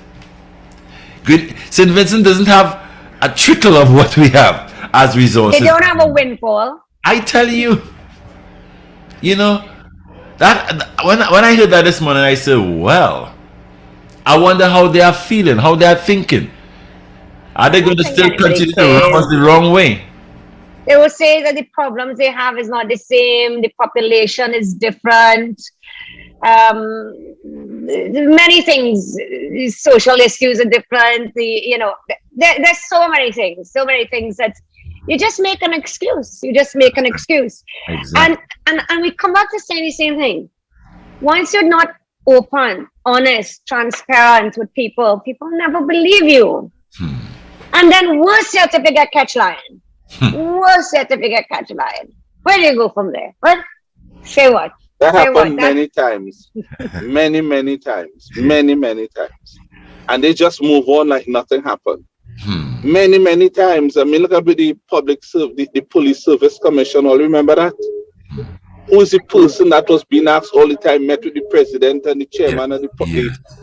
Good. St. Vincent doesn't have a trickle of what we have as resources. They don't have a windfall. I tell you, that when I heard that this morning, I said, well, I wonder how they are feeling, how they are thinking. Are they going to still continue to rub us the wrong way? They will say that the problems they have is not the same. The population is different. Many things, the social issues are different. There's so many things that you just make an excuse. Exactly. And we come back to saying the same thing. Once you're not open, honest, transparent with people never believe you. And then worse yet, if you get catch lying. Where do you go from there? What? Say what? That happened many times. many times. And they just move on like nothing happened. Many times. I mean, look at the the police service commission. All remember that? Who is the person that was being asked all the time, met with the president and the chairman of the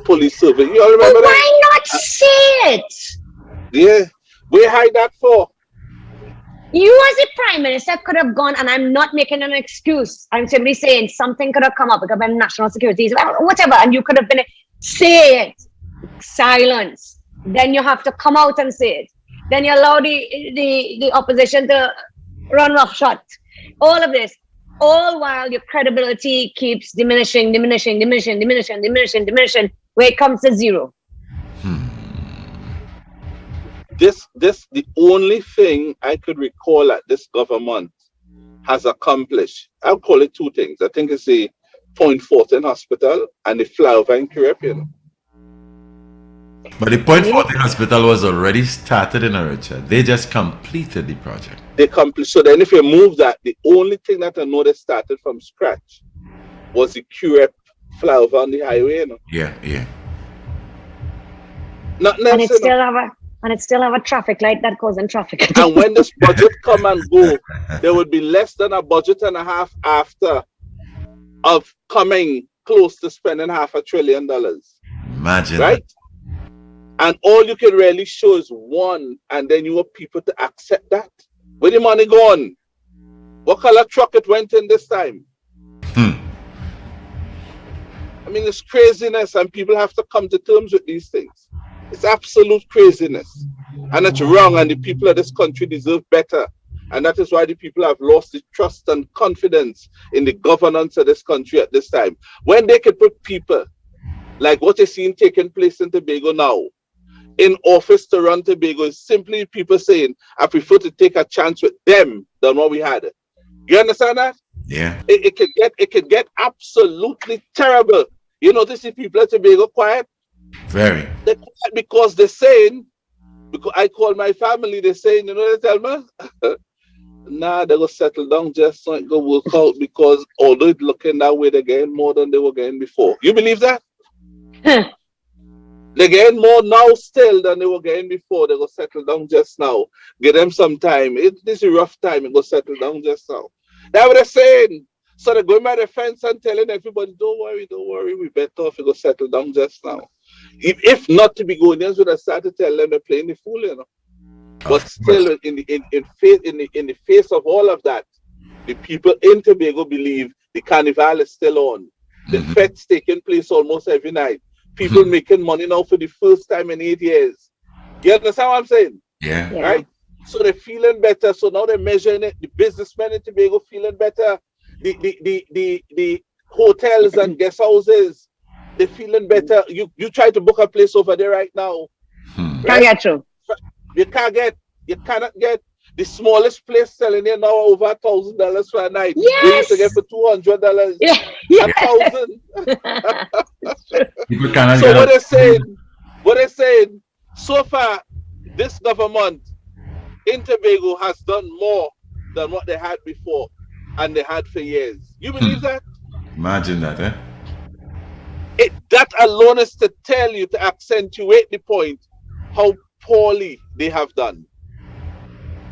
police service? You all remember that? Why not say it? Yeah. We hide that for? You as a prime minister could have gone, and I'm not making an excuse. I'm simply saying something could have come up because of national security, whatever, and you could have been, say it. Silence. Then you have to come out and say it. Then you allow the opposition to run roughshod. All of this, all while your credibility keeps diminishing, where it comes to zero. The only thing I could recall that this government has accomplished, I'll call it two things. I think it's the Point Fortin Hospital and the flyover in Caribbean. But the Point Fortin Hospital was already started in Richard. They just completed the project. So then if you move that, the only thing that I know they started from scratch was the QREP flyover on the highway. Yeah. And it still have a traffic light that goes in traffic. And when this budget come and go, there would be less than a budget and a half after of coming close to spending $500 billion. Imagine. Right? And all you can really show is one, and then you want people to accept that. Where the money gone? What color truck it went in this time? I mean, it's craziness, and people have to come to terms with these things. It's absolute craziness, and it's wrong, and the people of this country deserve better. And that is why the people have lost the trust and confidence in the governance of this country at this time. When they can put people like what you're seeing taking place in Tobago now in office to run Tobago, is simply people saying, I prefer to take a chance with them than what we had. You understand that? Yeah. It could get absolutely terrible. You notice the people at Tobago quiet? Very. They're quiet because they're saying, because I call my family, they're saying, you know, they tell me, nah, they're going to settle down just so it go work out, because although it's looking that way, they're getting more than they were getting before. You believe that? They're getting more now still than they were getting before. They're going to settle down just now. Give them some time. This is a rough time. It will settle down just now. That's what they're saying. So they're going by the fence and telling everybody, don't worry, we better off. It will settle down just now. If not, to be Ghanaians would have started to tell them they're playing the fool, you know. But still, in the face of all of that, the people in Tobago believe The carnival is still on. The fet's taking place almost every night. People making money now for the first time in 8 years. You understand what I'm saying? Yeah. Right? So they're feeling better. So now they're measuring it. The businessmen in Tobago feeling better. The hotels and guest houses, they're feeling better. You try to book a place over there right now. Can't Right? get through. You cannot get the smallest place selling here now over $1,000 for a night. We used to get Yes. for $200, Yeah. 1,000. People cannot So get what up. they're saying, so far, this government in Tobago has done more than what they had before, and they had for years. You believe that? Imagine that, eh? That alone is to tell you, to accentuate the point, how poorly they have done.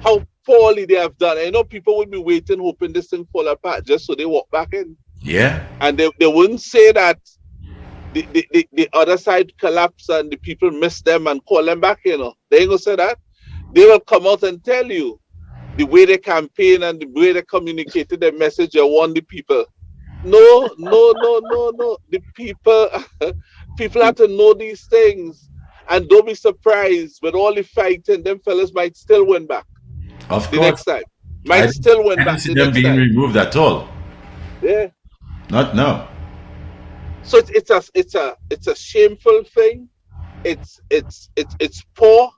How poorly they have done. I know people will be waiting, hoping this thing fall apart just so they walk back in. Yeah. And they wouldn't say that the other side collapse and the people miss them and call them back, you know. They ain't gonna say that. They will come out and tell you the way they campaign and the way they communicated their message and warn the people. No. The people people have to know these things. And don't be surprised, with all the fighting, them fellas might still win back Of the course. next time. Might still win I don't back see the them next being time. removed at all. Yeah. Not now. So it's a shameful thing. It's poor,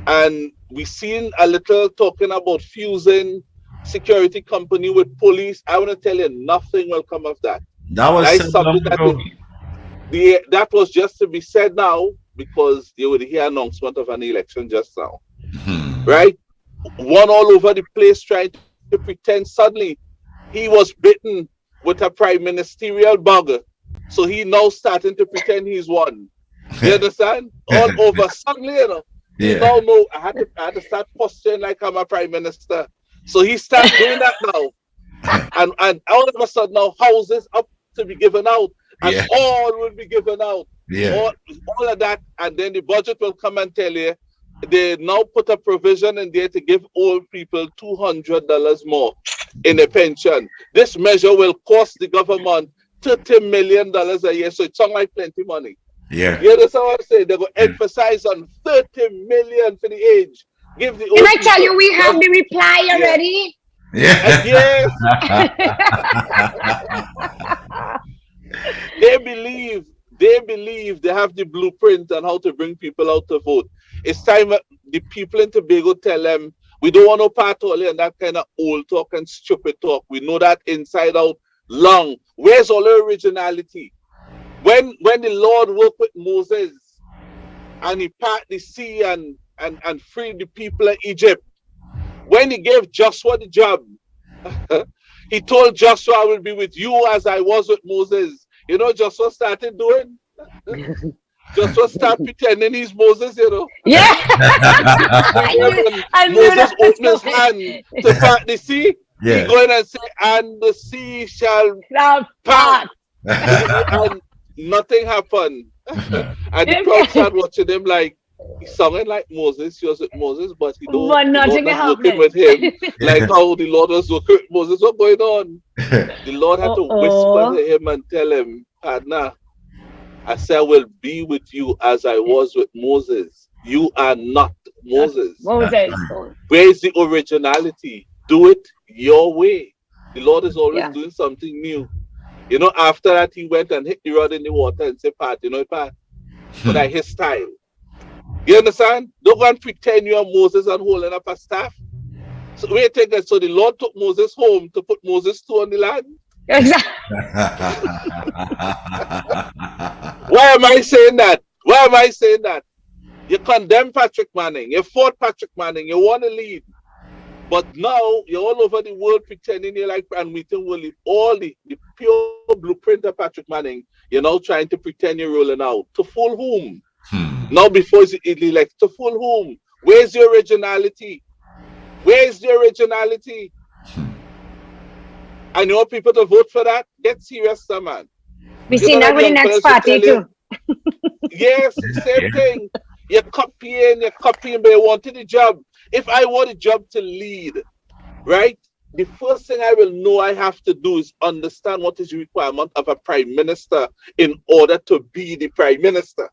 and we seen a little talking about fusing security company with police. I want to tell you, nothing will come of that. That was That is said something long ago. that was just to be said now because you would hear announcement of an election just now, right? One all over the place trying to pretend suddenly he was bitten with a prime ministerial bug. So he now starting to pretend he's one. You understand? All over suddenly, you know. He Yeah. now know I had to start posturing like I'm a prime minister. So he starts doing that now. And all of a sudden now houses up to be given out. And Yeah. all will be given out. Yeah. All of that. And then the budget will come and tell you they now put a provision in there to give old people $200 more in a pension. This measure will cost the government $30 million a year. So it sounds like plenty money. Yeah. You understand what I'm saying? They're going to emphasize on 30 million for the age. Give the old Can I tell people- you we have the reply already? Yeah. Yes, they believe they have the blueprint on how to bring people out to vote. It's time the people in Tobago tell them we don't want no part of and that kind of old talk and stupid talk. We know that inside out long. Where's all the originality? When the Lord worked with Moses and he parted the sea and freed the people of Egypt, when he gave Joshua the job, he told Joshua, I will be with you as I was with Moses. You know, Joshua started doing? Joshua started pretending he's Moses, you know. Yeah. I knew Moses that was opened his coming. hand to part the sea. Yeah. He go in and say, and the sea shall Now, part. And nothing happened. And the crowd started watching him like, he sounded like Moses, he was with Moses, but he don't But the nothing Lord was working happened. with him. Like how the Lord was working with Moses. What's going on? The Lord had to whisper to him and tell him, partner, I said I will be with you as I was with Moses. You are not Moses. Moses. Where is the originality? Do it your way. The Lord is always Yeah. doing something new. You know, after that, he went and hit the rod in the water and said, Pat, you know, Pat, but that's his style. You understand? Don't go and pretend you're Moses and holding up a staff. So wait, take that. So the Lord took Moses home to put Moses to on the land. Exactly. Why am I saying that? Why am I saying that? You condemn Patrick Manning. You fought Patrick Manning. You want to lead. But now you're all over the world pretending you're like and meeting Willie. All the pure blueprint of Patrick Manning, you're now trying to pretend you're rolling out. To fool whom? Now before it's elected, to fool whom? Where's the originality? Where's the originality? And you want people to vote for that? Get serious, sir, man. We see that with the next party too. Yes, same thing. You're copying, but you wanted the job. If I want a job to lead, right? the first thing I will know I have to do is understand what is the requirement of a prime minister in order to be the prime minister.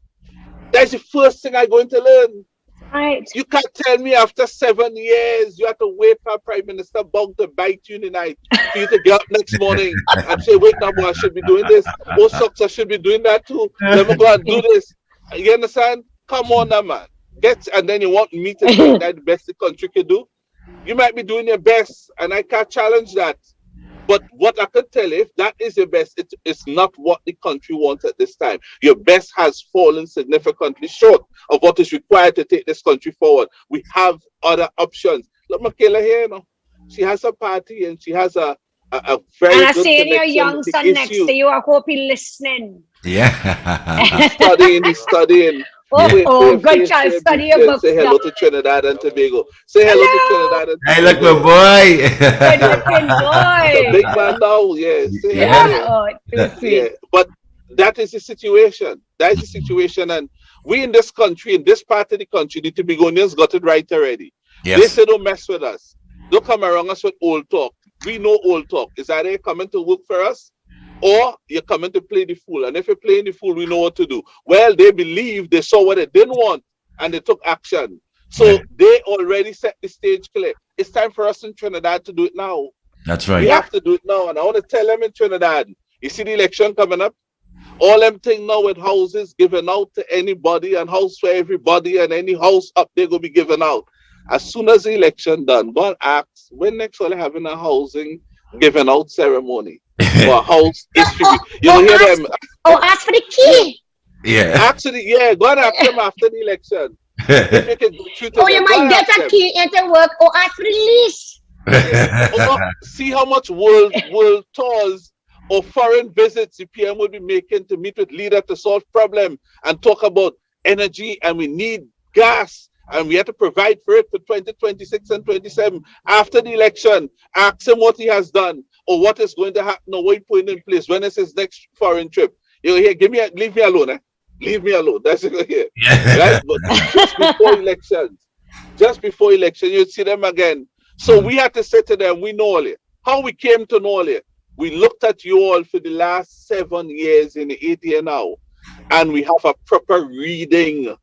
That's the first thing I'm going to learn. Right. You can't tell me after 7 years you have to wait for a prime minister bug to bite you in the night for you to get up next morning and say, wait now, boy, I should be doing this. Oh, sucks, I should be doing that too. Let me go and do this. You understand? Come on now, man. And then you want me to think that the best the country can do? You might be doing your best, and I can't challenge that. But what I could tell you, if that is your best, it's not what the country wants at this time. Your best has fallen significantly short of what is required to take this country forward. We have other options. Look, Mickela here, you know, she has a party and she has a very And I good see your connection young with the son next issue. to you. I hope he's listening. Yeah. He's studying. Oh, Wait, oh, good child. Study your books say now. hello to Trinidad and Tobago. Say hello to Hello. Trinidad and Hey, Tobago. look, my boy. Good looking He's a big boy. man now. Yeah, say hello Yeah. there. Oh, too Yeah, sweet. but that is the situation. That is the situation, and we in this country, in this part of the country, the Tobagonians got it right already. They Yes. say don't mess with us. Don't come around us with old talk. We know old talk. Is either you're coming to work for us, or you're coming to play the fool. And if you're playing the fool, we know what to do. Well, they believe they saw what they didn't want, and they took action. So Yeah. they already set the stage clear. It's time for us in Trinidad to do it now. That's We right. Yep. have to do it now. And I want to tell them in Trinidad, you see the election coming up? All them thing now with houses given out to anybody and house for everybody and any house up there going to be given out. As soon as the election done, go and ask when next are they having a housing given out ceremony or a house distribute. You Oh, will hear ask, them. ask for the Yeah, key. Yeah. actually, yeah, go and ask them after the election. If you can go through to Oh, you them, go might and get ask a them. key into work. Oh, ask for the lease. Yeah. Oh, see how much world tours or foreign visits the PM will be making to meet with leaders to solve problem and talk about energy, and we need gas and we have to provide for it for 2026 and 27 after the election. Ask him what he has done or what is going to happen or what he put in place. When is his next foreign trip? You here, leave me alone, leave me alone. That's it here, right? But just before election, you see them again. So we had to say to them, we know all it. How we came to know all it. We looked at you all for the last 7 years in the 8 year now, and we have a proper reading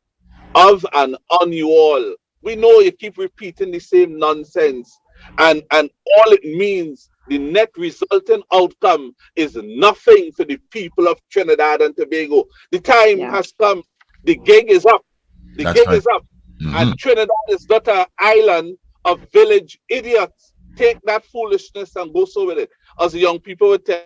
of and on you all. We know you keep repeating the same nonsense, and all it means, the net resulting outcome is nothing for the people of Trinidad and Tobago. The time Yeah. has come. The gig is up. The That's gig right. is up. Mhm. And Trinidad is not an island of village idiots. Take that foolishness and go so with it. As the young people would tell